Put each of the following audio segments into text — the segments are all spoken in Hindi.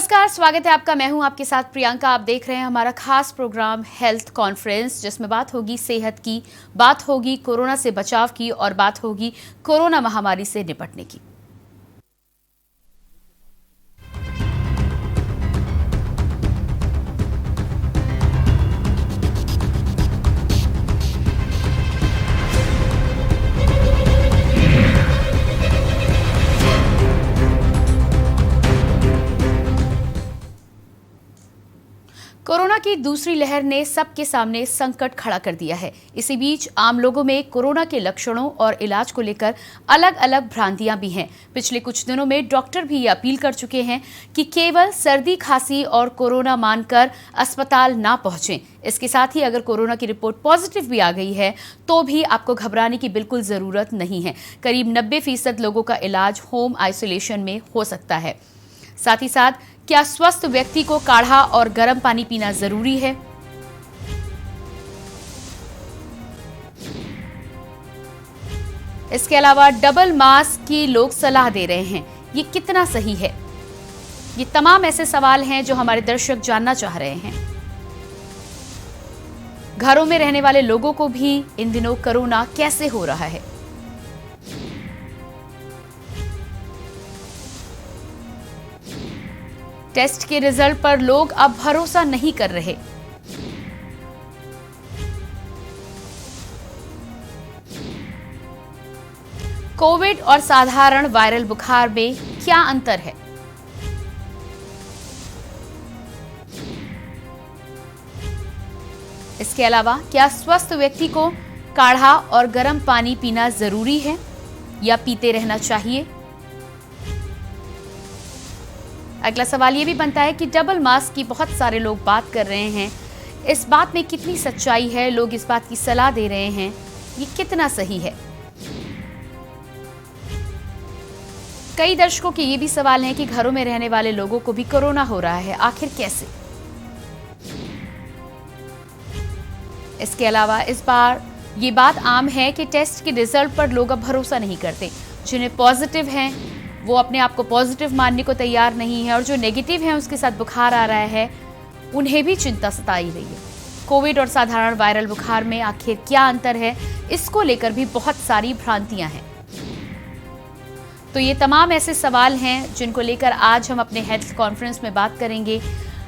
नमस्कार, स्वागत है आपका। मैं हूं आपके साथ प्रियंका। आप देख रहे हैं हमारा खास प्रोग्राम हेल्थ कॉन्फ्रेंस, जिसमें बात होगी सेहत की, बात होगी कोरोना से बचाव की और बात होगी कोरोना महामारी से निपटने की। कोरोना की दूसरी लहर ने सबके सामने संकट खड़ा कर दिया है। इसी बीच आम लोगों में कोरोना के लक्षणों और इलाज को लेकर अलग अलग भ्रांतियां भी हैं। पिछले कुछ दिनों में डॉक्टर भी ये अपील कर चुके हैं कि केवल सर्दी खांसी और कोरोना मानकर अस्पताल ना पहुंचें। इसके साथ ही अगर कोरोना की रिपोर्ट पॉजिटिव भी आ गई है तो भी आपको घबराने की बिल्कुल जरूरत नहीं है। करीब 90% लोगों का इलाज होम आइसोलेशन में हो सकता है। साथ ही साथ क्या स्वस्थ व्यक्ति को काढ़ा और गर्म पानी पीना जरूरी है? इसके अलावा डबल मास्क की लोग सलाह दे रहे हैं, ये कितना सही है? ये तमाम ऐसे सवाल हैं जो हमारे दर्शक जानना चाह रहे हैं। घरों में रहने वाले लोगों को भी इन दिनों कोरोना कैसे हो रहा है? टेस्ट के रिजल्ट पर लोग अब भरोसा नहीं कर रहे। कोविड और साधारण वायरल बुखार में क्या अंतर है? इसके अलावा क्या स्वस्थ व्यक्ति को काढ़ा और गर्म पानी पीना जरूरी है या पीते रहना चाहिए? अगला सवाल ये भी बनता है कि डबल मास्क की बहुत सारे लोग बात कर रहे हैं, इस बात में कितनी सच्चाई है? लोग इस बात की सलाह दे रहे हैं, ये कितना सही है? कई दर्शकों के ये भी सवाल हैं कि घरों में रहने वाले लोगों को भी कोरोना हो रहा है, आखिर कैसे? इसके अलावा इस बार ये बात आम है कि टेस्ट के रिजल्ट पर लोग अब भरोसा नहीं करते। जिन्हें पॉजिटिव हैं वो अपने आप को पॉजिटिव मानने को तैयार नहीं है और जो नेगेटिव है उसके साथ बुखार आ रहा है उन्हें भी चिंता सताई रही है। कोविड और साधारण वायरल बुखार में आखिर क्या अंतर है, इसको लेकर भी बहुत सारी भ्रांतियां हैं। तो ये तमाम ऐसे सवाल हैं जिनको लेकर आज हम अपने हेल्थ कॉन्फ्रेंस में बात करेंगे।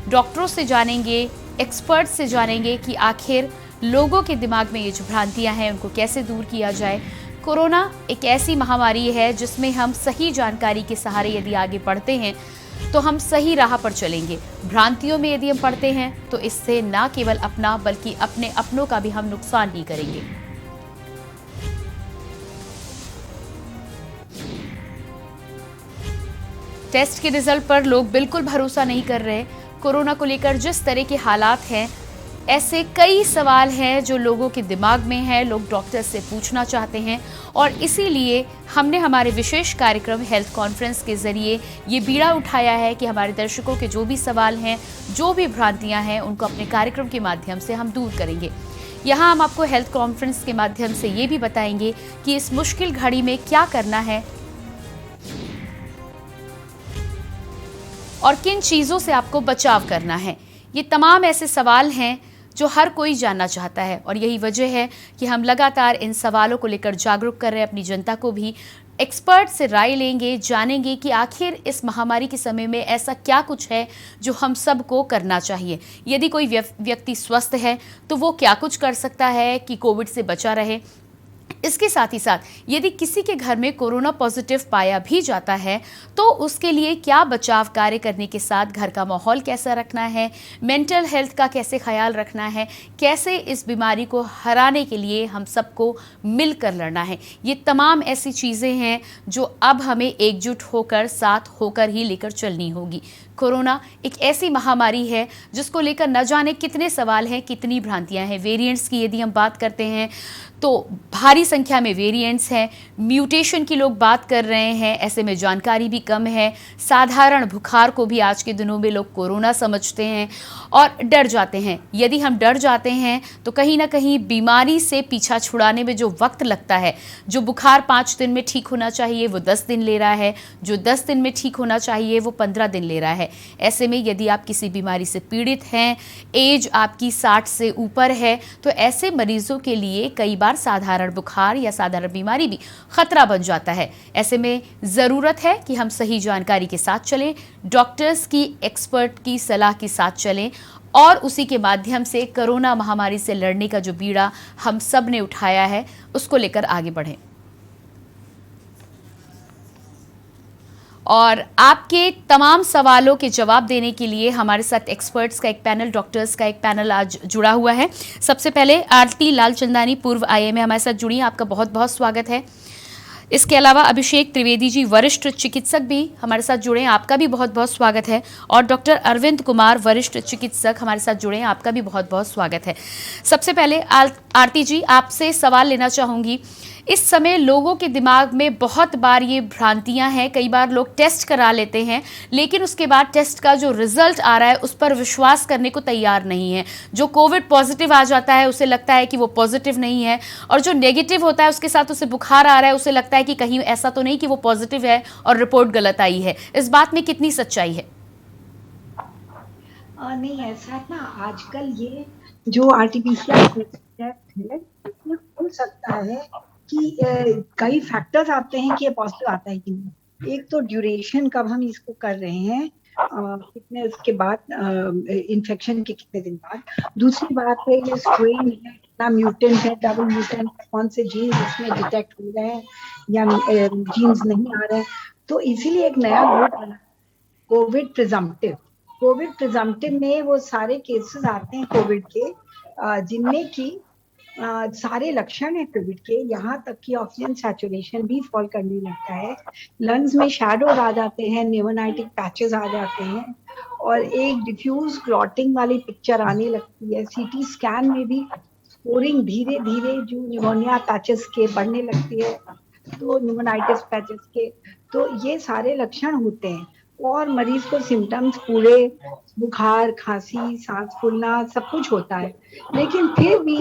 डॉक्टरों से जानेंगे, एक्सपर्ट से जानेंगे कि आखिर लोगों के दिमाग में ये जो भ्रांतियां हैं उनको कैसे दूर किया जाए। कोरोना एक ऐसी महामारी है जिसमें हम सही जानकारी के सहारे यदि आगे बढ़ते हैं तो हम सही राह पर चलेंगे। भ्रांतियों में यदि हम पड़ते हैं तो इससे न केवल अपना बल्कि अपने अपनों का भी हम नुकसान ही करेंगे। टेस्ट के रिजल्ट पर लोग बिल्कुल भरोसा नहीं कर रहे। कोरोना को लेकर जिस तरह के हालात हैं, ऐसे कई सवाल हैं जो लोगों के दिमाग में हैं, लोग डॉक्टर से पूछना चाहते हैं और इसीलिए हमने हमारे विशेष कार्यक्रम हेल्थ कॉन्फ्रेंस के जरिए ये बीड़ा उठाया है कि हमारे दर्शकों के जो भी सवाल हैं, जो भी भ्रांतियां हैं, उनको अपने कार्यक्रम के माध्यम से हम दूर करेंगे। यहाँ हम आपको हेल्थ कॉन्फ्रेंस के माध्यम से ये भी बताएंगे कि इस मुश्किल घड़ी में क्या करना है और किन चीज़ों से आपको बचाव करना है। ये तमाम ऐसे सवाल हैं जो हर कोई जानना चाहता है और यही वजह है कि हम लगातार इन सवालों को लेकर जागरूक कर रहे हैं अपनी जनता को भी। एक्सपर्ट से राय लेंगे, जानेंगे कि आखिर इस महामारी के समय में ऐसा क्या कुछ है जो हम सबको करना चाहिए। यदि कोई व्यक्ति स्वस्थ है तो वो क्या कुछ कर सकता है कि कोविड से बचा रहे। इसके साथ ही साथ यदि किसी के घर में कोरोना पॉजिटिव पाया भी जाता है तो उसके लिए क्या बचाव कार्य करने के साथ घर का माहौल कैसा रखना है, मेंटल हेल्थ का कैसे ख्याल रखना है, कैसे इस बीमारी को हराने के लिए हम सबको मिलकर लड़ना है। ये तमाम ऐसी चीज़ें हैं जो अब हमें एकजुट होकर, साथ होकर ही लेकर चलनी होगी। कोरोना एक ऐसी महामारी है जिसको लेकर न जाने कितने सवाल हैं, कितनी भ्रांतियां हैं। वेरिएंट्स की यदि हम बात करते हैं तो भारी संख्या में वेरिएंट्स हैं, म्यूटेशन की लोग बात कर रहे हैं, ऐसे में जानकारी भी कम है। साधारण बुखार को भी आज के दिनों में लोग कोरोना समझते हैं और डर जाते हैं। यदि हम डर जाते हैं तो कहीं ना कहीं बीमारी से पीछा छुड़ाने में जो वक्त लगता है, जो बुखार 5 दिन में ठीक होना चाहिए वो 10 दिन ले रहा है, जो 10 दिन में ठीक होना चाहिए वो 15 दिन ले रहा है। है। ऐसे में यदि आप किसी बीमारी से पीड़ित हैं, एज आपकी 60 से ऊपर है, तो ऐसे मरीजों के लिए कई बार साधारण बुखार या साधारण बीमारी भी खतरा बन जाता है। ऐसे में ज़रूरत है कि हम सही जानकारी के साथ चलें, डॉक्टर्स की, एक्सपर्ट की सलाह के साथ चलें और उसी के माध्यम से कोरोना महामारी से लड़ने का जो बीड़ा हम सब ने उठाया है उसको लेकर आगे बढ़ें। और आपके तमाम सवालों के जवाब देने के लिए हमारे साथ एक्सपर्ट्स का एक पैनल, डॉक्टर्स का एक पैनल आज जुड़ा हुआ है। सबसे पहले आरती लालचंदानी, पूर्व आईएमए, हमारे साथ जुड़ी हैं। आपका बहुत बहुत स्वागत है। इसके अलावा अभिषेक त्रिवेदी जी, वरिष्ठ चिकित्सक, भी हमारे साथ जुड़े हैं। आपका भी बहुत बहुत स्वागत है। और डॉक्टर अरविंद कुमार, वरिष्ठ चिकित्सक, हमारे साथ जुड़े हैं। आपका भी बहुत बहुत स्वागत है। सबसे पहले आरती जी, आपसे सवाल लेना चाहूँगी। इस समय लोगों के दिमाग में बहुत बार ये भ्रांतियां हैं, कई बार लोग टेस्ट करा लेते हैं लेकिन उसके बाद टेस्ट का जो रिजल्ट आ रहा है उस पर विश्वास करने को तैयार नहीं है। जो कोविड पॉजिटिव आ जाता है उसे लगता है कि वो पॉजिटिव नहीं है, और जो नेगेटिव होता है उसके साथ उसे बुखार आ रहा है उसे लगता है कि कहीं ऐसा तो नहीं कि वो पॉजिटिव है और रिपोर्ट गलत आई है। इस बात में कितनी सच्चाई है? नहीं, ऐसा ना आजकल ये जो आर्टिफिशियल है, हो सकता है कि कई फैक्टर्स आते हैं कि ये पॉजिटिव आता है कि नहीं। एक तो ड्यूरेशन, कब हम इसको कर रहे हैं, कितने उसके बाद, इन्फेक्शन के कितने दिन बाद। दूसरी बात है ये स्ट्रेन है, कितना म्यूटेंट है, डबल म्यूटेंट, कौन से जीन्स इसमें डिटेक्ट हो रहे हैं या जीन्स नहीं आ रहे हैं। तो इसीलिए एक नया ग्रुप बना, कोविड प्रिजम्पटिव। कोविड प्रिजम्पटिव में वो सारे केसेस आते हैं कोविड के, जिनमें की सारे लक्षण है कोविड के, यहाँ तक कि ऑक्सीजन सैचुरेशन भी फॉल करने लगता है, लंग्स में शैडोज आ जाते हैं, न्यूमोनाइटिक पैचेस आ जाते हैं, और एक डिफ्यूज क्लॉटिंग वाली पिक्चर आने लगती है। सीटी स्कैन में भी स्कोरिंग धीरे धीरे जो न्यूमोनिया पैचेस के बढ़ने लगती है, तो न्यूमोनाइटिस पैचेस के, तो ये सारे लक्षण होते हैं। और मरीज को सिम्टम्स पूरे बुखार, खांसी, सांस फूलना सब कुछ होता है, लेकिन फिर भी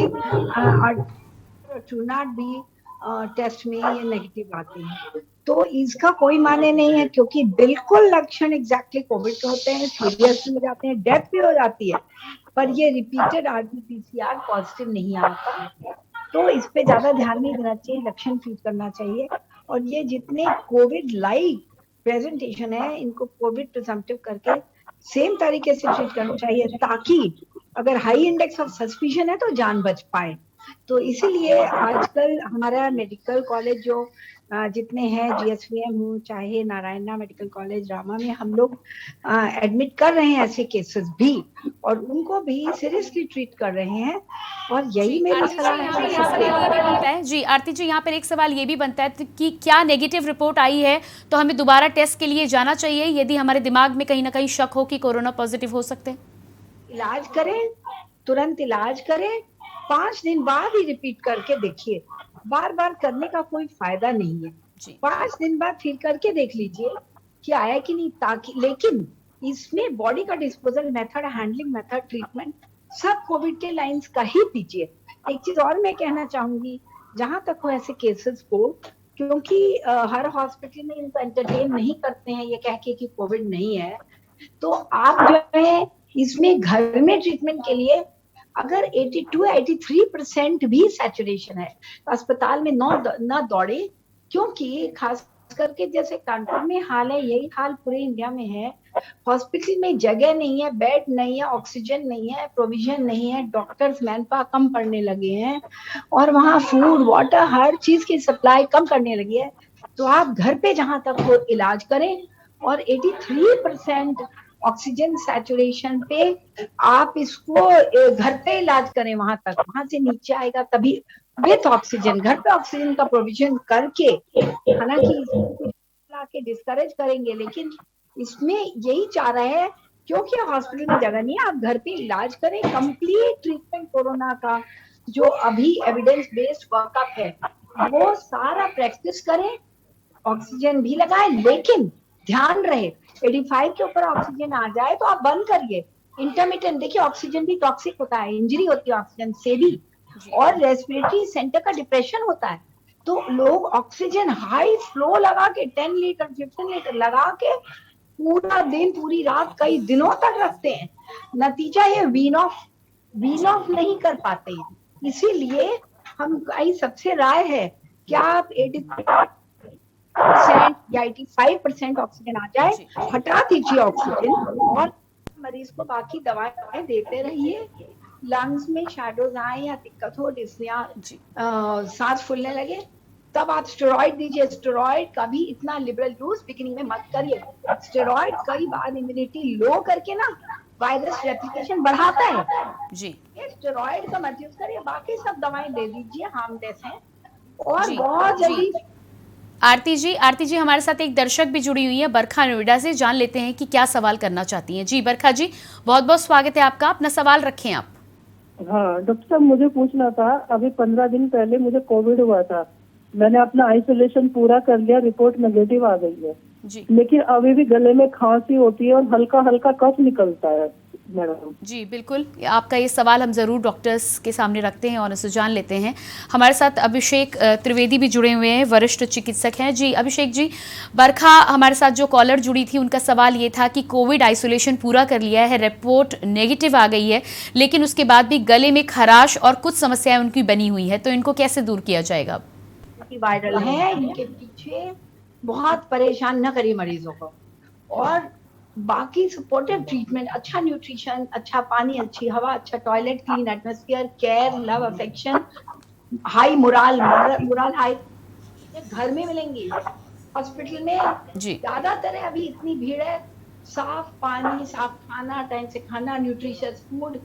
नॉट बी टेस्ट में ये नेगेटिव आते हैं। तो इसका कोई माने नहीं है, क्योंकि बिल्कुल लक्षण एग्जैक्टली कोविड के होते हैं, सीरियस भी हो जाते हैं, डेथ भी हो जाती है, पर ये रिपीटेड आरटी-पीसीआर पॉजिटिव नहीं आता। तो इस पे ज्यादा ध्यान नहीं देना चाहिए, लक्षण ट्रीट करना चाहिए। और ये जितने कोविड लाइक प्रेजेंटेशन है, इनको कोविड प्रिजम्पटिव करके सेम तरीके से ट्रीट करना चाहिए, ताकि अगर हाई इंडेक्स ऑफ सस्पिशन है तो जान बच पाए। तो इसीलिए आजकल हमारा मेडिकल कॉलेज जो जितने हैं, जीएसवीएम हो चाहे नारायणा मेडिकल कॉलेज रामा में, हम लोग एडमिट कर रहे हैं ऐसे केसेस भी, और उनको भी सीरियसली ट्रीट कर रहे हैं। और यही मेरी सलाह है। जी आरती जी, यहाँ पर एक सवाल ये भी बनता है कि क्या नेगेटिव रिपोर्ट आई है तो हमें दोबारा टेस्ट के लिए जाना चाहिए यदि हमारे दिमाग में कहीं ना कहीं शक हो कि कोरोना पॉजिटिव हो सकते हैं? इलाज करें, तुरंत इलाज करें, 5 दिन बाद ही रिपीट करके देखिए। बार बार करने का कोई फायदा नहीं है। 5 दिन बाद फिर करके देख लीजिए कि आया कि नहीं, ताकि, लेकिन इसमें बॉडी का disposal method, handling method, treatment सब कोविड के लाइंस का ही दीजिए। एक चीज और मैं कहना चाहूंगी, जहां तक हो ऐसे केसेस को, क्योंकि हर हॉस्पिटल में इनको एंटरटेन नहीं करते हैं ये कह के कि कोविड नहीं है, तो आप जो है इसमें घर में ट्रीटमेंट के लिए अगर 82-83% भी सैचुरेशन है, तो अस्पताल में न दौड़े, क्योंकि खास करके जैसे कानपुर में हाल है, यही हाल पूरे इंडिया में है। हॉस्पिटल में जगह नहीं है, बेड नहीं है, ऑक्सीजन नहीं है, प्रोविजन नहीं है, डॉक्टर्स मैन पावर कम पड़ने लगे हैं, और वहाँ फूड, वाटर, हर चीज की सप्लाई कम करने लगी है। तो आप घर पे जहां तक हो इलाज करें, और 83% ऑक्सीजन सैचुरेशन पे आप इसको घर पे इलाज करें, वहां तक, वहां से नीचे आएगा तभी विथ ऑक्सीजन, घर पे ऑक्सीजन का प्रोविजन करके। हालांकि के डिस्करेज करेंगे, लेकिन इसमें यही चाह रहे हैं, क्योंकि हॉस्पिटल में जगह नहीं है, आप घर पे इलाज करें। कंप्लीट ट्रीटमेंट कोरोना का जो अभी एविडेंस बेस्ड वर्कअप है, वो सारा प्रैक्टिस करें, ऑक्सीजन भी लगाए, लेकिन ध्यान रहे 85 के ऊपर ऑक्सीजन आ जाए तो आप बंद करिए। इंटरमिटेंट, देखिए ऑक्सीजन भी टॉक्सिक होता है, इंजरी होती है ऑक्सीजन से भी, और रेस्पिरेटरी सेंटर का डिप्रेशन होता है। तो लोग ऑक्सीजन हाई फ्लो लगा के 10 लीटर 15 लीटर लगा के पूरा दिन पूरी रात कई दिनों तक रखते हैं, नतीजा ये वीन ऑफ नहीं कर पाते हैं। इसीलिए हम सबसे राय है क्या आप 80% या 85% ऑक्सीजन आ जाए, हटा दीजिए ऑक्सीजन और मरीज को बाकी दवाएं देते रहिए। लंग्स में शैडोज आए या दिक्कत हो, डिस्निया, सांस फूलने लगे, तब आप स्टेरॉइड दीजिए। स्टेरॉइड का भी इतना लिबरल यूज बिगिनिंग में मत करिए। स्टेरॉइड कई बार इम्यूनिटी लो करके ना वायरस रेप्लिकेशन बढ़ाता है जी। स्टेरॉइड का मत यूज करिए, बाकी सब दवाएं दे दीजिए, हार्मलेस हैं और बहुत जल्दी। आरती जी हमारे साथ एक दर्शक भी जुड़ी हुई है बरखा नोएडा से, जान लेते हैं कि क्या सवाल करना चाहती हैं। जी बरखा जी, बहुत बहुत स्वागत है आपका, अपना सवाल रखें आप। हाँ डॉक्टर साहब, मुझे पूछना था, अभी 15 दिन पहले मुझे कोविड हुआ था, मैंने अपना आइसोलेशन पूरा कर लिया, रिपोर्ट नेगेटिव आ गई है जी। लेकिन अभी भी गले में खांसी होती है और हल्का हल्का कफ निकलता है मैडम। जी बिल्कुल, आपका ये सवाल हम ज़रूर डॉक्टर्स के सामने रखते हैं और इसे जान लेते हैं। हमारे साथ अभिषेक त्रिवेदी भी जुड़े हुए हैं, वरिष्ठ चिकित्सक हैं। जी अभिषेक जी, बरखा हमारे साथ जो कॉलर जुड़ी थी उनका सवाल ये था कि कोविड आइसोलेशन पूरा कर लिया है, रिपोर्ट नेगेटिव आ गई है, लेकिन उसके बाद भी गले में खराश और कुछ समस्याएं उनकी बनी हुई है, तो इनको कैसे दूर किया जाएगा? वायरल है, इनके पीछे बहुत परेशान न करिए मरीजों को, और बाकी सपोर्टिव ट्रीटमेंट, अच्छा न्यूट्रिशन, अच्छा पानी, अच्छी हवा, अच्छा toilet, clean atmosphere, care, love, affection, high moral high घर में मिलेंगी। हॉस्पिटल में ज्यादातर है, अभी इतनी भीड़ है, साफ पानी, साफ खाना, टाइम से खाना, न्यूट्रिशियस फूड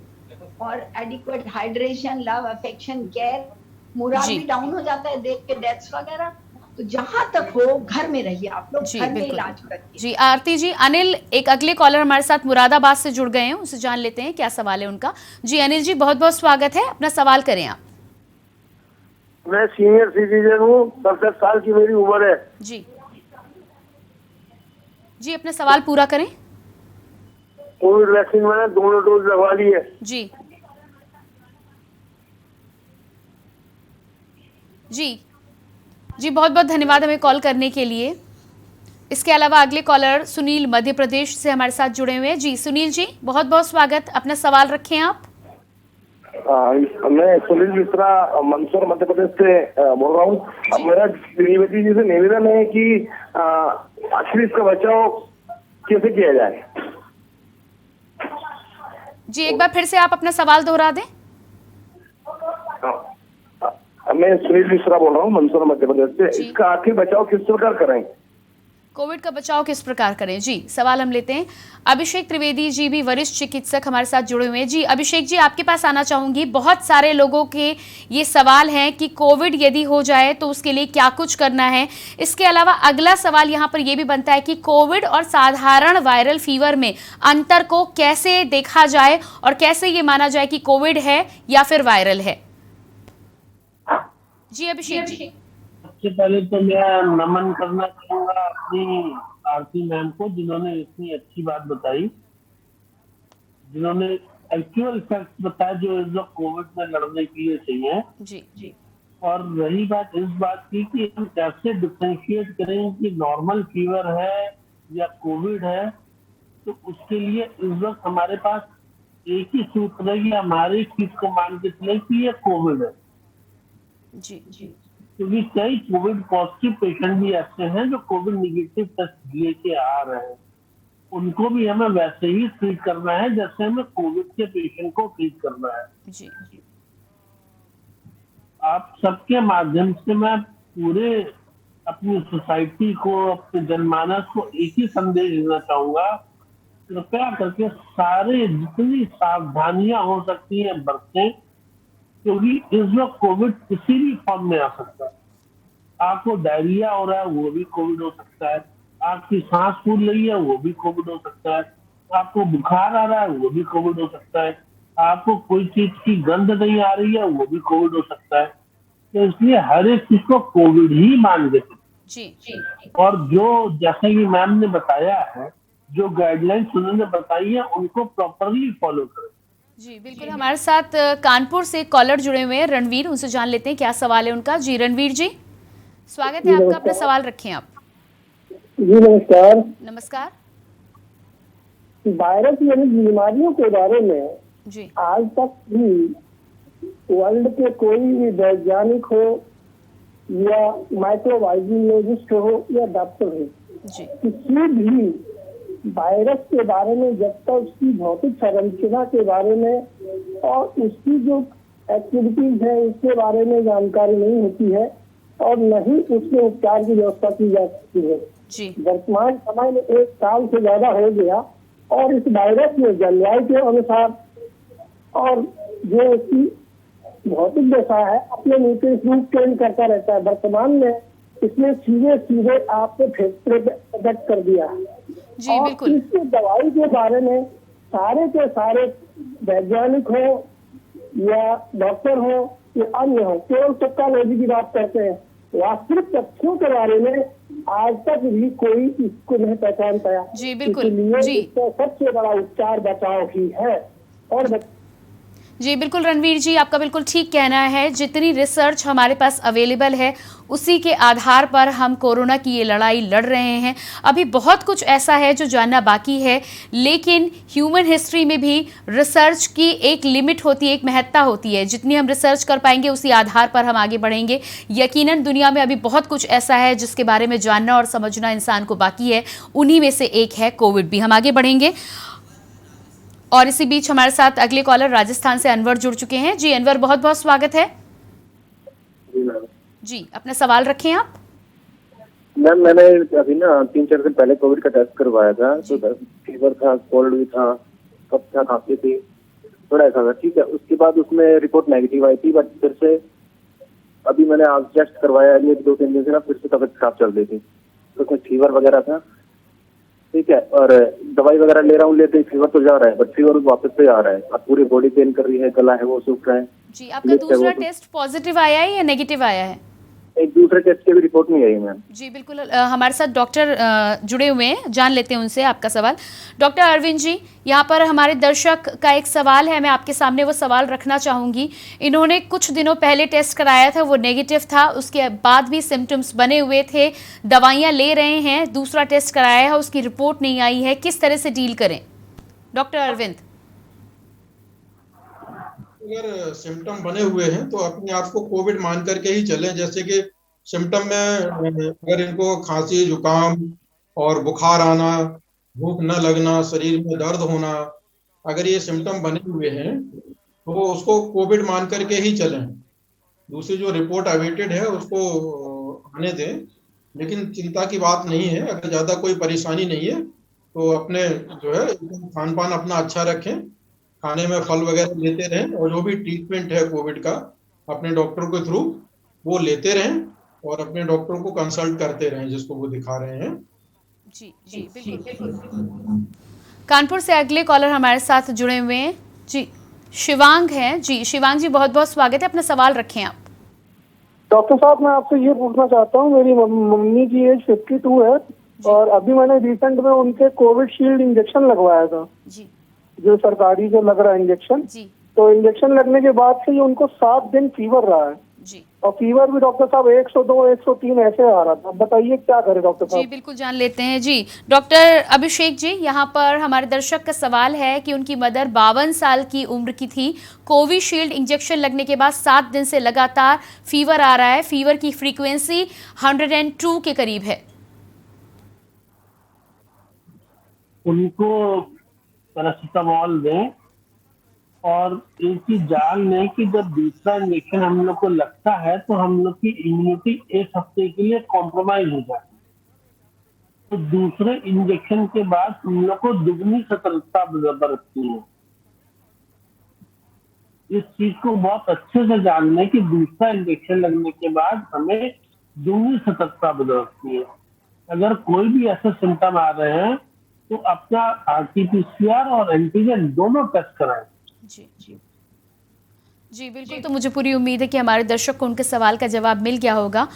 और adequate hydration, love, affection, care. Moral भी डाउन हो जाता है देख के डेथ्स वगैरह, तो जहां तक हो घर में रहिए आप लोग, घर में इलाज करिए। जी आरती जी, अनिल एक अगले कॉलर हमारे साथ मुरादाबाद से जुड़ गए हैं, उनसे जान लेते हैं क्या सवाल है उनका। जी अनिल जी, बहुत बहुत स्वागत है, अपना सवाल करें आप। मैं सीनियर सिटीजन हूँ, 67 साल की मेरी उम्र है। जी जी, अपना सवाल पूरा करें। कोविड वैक्सीन मैंने दोनों डोज लगवा ली है। जी जी जी, बहुत बहुत धन्यवाद हमें कॉल करने के लिए। इसके अलावा अगले कॉलर सुनील मध्य प्रदेश से हमारे साथ जुड़े हुए हैं। जी सुनील जी, बहुत बहुत स्वागत, अपना सवाल रखें आप। मैं सुनील मिश्रा मंदसौर मध्य प्रदेश से बोल रहा हूँ। मेरा श्रीमती जी से निवेदन है कि आखिर इसका बचाव कैसे किया जाए। जी एक बार फिर से आप अपना सवाल दोहरा दें। मैं सुनील मिश्रा बोल रहा हूँ मंदसौर मध्य प्रदेश से। इसका आखिर बचाव किस प्रकार करें? कोविड का बचाव किस प्रकार करें? जी सवाल हम लेते हैं। अभिषेक त्रिवेदी जी भी वरिष्ठ चिकित्सक हमारे साथ जुड़े हुए हैं। जी अभिषेक जी, आपके पास आना चाहूंगी। बहुत सारे लोगों के ये सवाल हैं कि कोविड यदि हो जाए तो उसके लिए क्या कुछ करना है। इसके अलावा अगला सवाल यहाँ पर यह भी बनता है कि कोविड और साधारण वायरल फीवर में अंतर को कैसे देखा जाए और कैसे ये माना जाए कि कोविड है या फिर वायरल है। जी अभिषेक जी, सबसे पहले तो मैं नमन करना चाहूंगा अपनी आरती मैम को, जिन्होंने इतनी अच्छी बात बताई, जिन्होंने एक्चुअल फैक्ट बताया जो इस लोग कोविड में लड़ने के लिए चाहिए। जी जी। और रही बात इस बात की कि हम कैसे डिफरेंशिएट करें कि नॉर्मल फीवर है या कोविड है, तो उसके लिए इस वक्त हमारे पास एक ही सूत्र है कि हमारी चीज को मान के चले कि ये कोविड है। जी जी, क्योंकि कई कोविड पॉजिटिव पेशेंट भी ऐसे हैं जो कोविड निगेटिव टेस्ट लेके आ रहे हैं, उनको भी हमें वैसे ही ट्रीट करना है जैसे हमें कोविड के पेशेंट को ट्रीट करना है। जी जी। आप सबके माध्यम से मैं पूरे अपनी सोसाइटी को, अपने जनमानस को एक ही संदेश देना चाहूंगा, कृपया करके सारे जितनी सावधानियां हो सकती हैं बरतें, क्योंकि इस वक्त कोविड किसी भी फॉर्म में आ सकता है। आपको डायरिया हो रहा है वो भी कोविड हो सकता है, आपकी सांस फूल रही है वो भी कोविड हो सकता है, आपको बुखार आ रहा है वो भी कोविड हो सकता है, आपको कोई चीज की गंध नहीं आ रही है वो भी कोविड हो सकता है। तो इसलिए हर एक चीज को कोविड ही मान देते जी। और जो जैसे कि मैम ने बताया है, जो गाइडलाइंस उन्होंने बताई है उनको प्रॉपरली फॉलो करें। जी बिल्कुल, हमारे साथ कानपुर से कॉलर जुड़े हुए हैं रणवीर, उनसे जान लेते हैं क्या सवाल है उनका। जी रणवीर जी, स्वागत है आपका, अपना सवाल रखें आप। जी नमस्कार। नमस्कार। वायरस यानी बीमारियों के बारे में जी आज तक भी वर्ल्ड के कोई भी वैज्ञानिक हो या माइक्रोबायोलॉजिस्ट हो या डॉक्टर हो, जी किसी भी वायरस के बारे में जब तक उसकी भौतिक संरचना के बारे में और उसकी जो एक्टिविटीज है उसके बारे में जानकारी नहीं होती है और न ही उसके उपचार की व्यवस्था की जा सकती है। जी वर्तमान समय में 1 साल से ज्यादा हो गया और इस वायरस में जलवायु के अनुसार और जो उसकी भौतिक दशा है अपने न्यूक्लियस रूप चेंज करता रहता है। वर्तमान में इसने सीधे आपके फेफड़े पे अटैक कर दिया है। जी और बिल्कुल इसकी दवाई के बारे में सारे के सारे वैज्ञानिक हो या डॉक्टर हो या अन्य हो केवल टेक्नोलॉजी की बात करते हैं। वास्तविक तथ्यों के बारे में आज तक भी कोई इसको नहीं पहचान पाया। जी बिल्कुल इसलिए जी इसका सबसे बड़ा उपचार बचाव ही है। और जी बिल्कुल रणवीर जी, आपका बिल्कुल ठीक कहना है। जितनी रिसर्च हमारे पास अवेलेबल है उसी के आधार पर हम कोरोना की ये लड़ाई लड़ रहे हैं। अभी बहुत कुछ ऐसा है जो जानना बाकी है, लेकिन ह्यूमन हिस्ट्री में भी रिसर्च की एक लिमिट होती है, एक महत्ता होती है। जितनी हम रिसर्च कर पाएंगे उसी आधार पर हम आगे बढ़ेंगे। यकीनन दुनिया में अभी बहुत कुछ ऐसा है जिसके बारे में जानना और समझना इंसान को बाकी है। उन्हीं में से एक है कोविड भी। हम आगे बढ़ेंगे और इसी बीच हमारे साथ अगले कॉलर राजस्थान से अनवर जुड़ चुके हैं। जी अनवर, बहुत बहुत स्वागत है। जी अपना सवाल रखें आप। मैम मैंने अभी ना 3-4 दिन पहले कोविड का टेस्ट करवाया था, तो फीवर था, कोल्ड भी था, कफ था, खांसी थी, थोड़ा ऐसा था। ठीक है, उसके बाद उसमें रिपोर्ट नेगेटिव आई थी, बट फिर से अभी मैंने आज टेस्ट करवाया, ये 2-3 दिन से ना फिर से तबियत खराब चल रही थी, तो उसमें फीवर वगैरह था। ठीक है, और दवाई वगैरह ले रहा हूँ, लेते फीवर तो जा रहा है, बट फीवर वापस से आ रहा है। अब पूरी बॉडी पेन कर रही है, गला है वो सूख रहा है। जी आपका दूसरा टेस्ट पॉजिटिव आया है या नेगेटिव आया है? एक दूसरे टेस्ट की भी रिपोर्ट नहीं आई मैम। जी बिल्कुल, हमारे साथ डॉक्टर जुड़े हुए हैं, जान लेते हैं उनसे आपका सवाल। डॉक्टर अरविंद जी, यहाँ पर हमारे दर्शक का एक सवाल है, मैं आपके सामने वो सवाल रखना चाहूँगी। इन्होंने कुछ दिनों पहले टेस्ट कराया था, वो नेगेटिव था, उसके बाद भी सिम्टम्स बने हुए थे, दवाइयाँ ले रहे हैं, दूसरा टेस्ट कराया है, उसकी रिपोर्ट नहीं आई है, किस तरह से डील करें? डॉक्टर अरविंद। अगर सिम्टम बने हुए हैं तो अपने आप को कोविड मान करके ही चलें। जैसे कि सिम्टम में अगर इनको खांसी, जुकाम और बुखार आना, भूख न लगना, शरीर में दर्द होना, अगर ये सिम्टम बने हुए हैं तो उसको कोविड मान करके ही चलें। दूसरी जो रिपोर्ट अवेटेड है उसको आने दें, लेकिन चिंता की बात नहीं है। अगर ज़्यादा कोई परेशानी नहीं है तो अपने जो है खान पान अपना अच्छा रखें, खाने में फल वगैरह लेते रहें, और जो भी ट्रीटमेंट है कोविड का अपने डॉक्टर के थ्रू वो लेते रहें और अपने डॉक्टर को कंसल्ट करते रहें जिसको वो दिखा रहे हैं। जी जी बिल्कुल। कानपुर से अगले कॉलर हमारे साथ जुड़े हुए हैं। जी शिवांग हैं। जी शिवांग जी, बहुत बहुत स्वागत है, अपना सवाल रखें आप। डॉक्टर साहब, मैं आपसे ये पूछना चाहता हूँ, मेरी मम्मी की एज 52 है और अभी मैंने रिसेंट में उनके कोविशील्ड इंजेक्शन लगवाया था, जी जो सरकारी जो लग रहा है इंजेक्शन। जी तो इंजेक्शन लगने के बाद से ये उनको 7 दिन फीवर रहा है जी और फीवर भी डॉक्टर साहब 102, 103 ऐसे आ रहा था। बताइए क्या करें डॉक्टर जी साहब? बिल्कुल, जान लेते हैं। जी डॉक्टर अभिषेक जी, यहाँ पर हमारे दर्शक का सवाल है कि उनकी मदर 52 साल की उम्र की थी, कोविशील्ड इंजेक्शन लगने के बाद 7 दिन से लगातार फीवर आ रहा है, फीवर की फ्रीक्वेंसी 102 के करीब है। उनको पैरासिटामोल दें और एक चीज जान लें कि जब दूसरा इंजेक्शन हम लोग को लगता है तो हम लोग की इम्यूनिटी 1 हफ्ते के लिए कॉम्प्रोमाइज हो जाती है, तो दूसरे इंजेक्शन के बाद हम लोग को दुगनी सतर्कता बरतनी है। इस चीज को बहुत अच्छे से जान लें कि दूसरा इंजेक्शन लगने के बाद हमें दुगनी सतर्कता बरतनी है। अगर कोई भी ऐसे सिम्टम आ रहे हैं तो अपना RT-PCR और एंटीजन दोनों टेस्ट कराएं। जी जी जी बिल्कुल, तो मुझे पूरी उम्मीद है कि हमारे दर्शक को उनके सवाल का जवाब मिल गया होगा।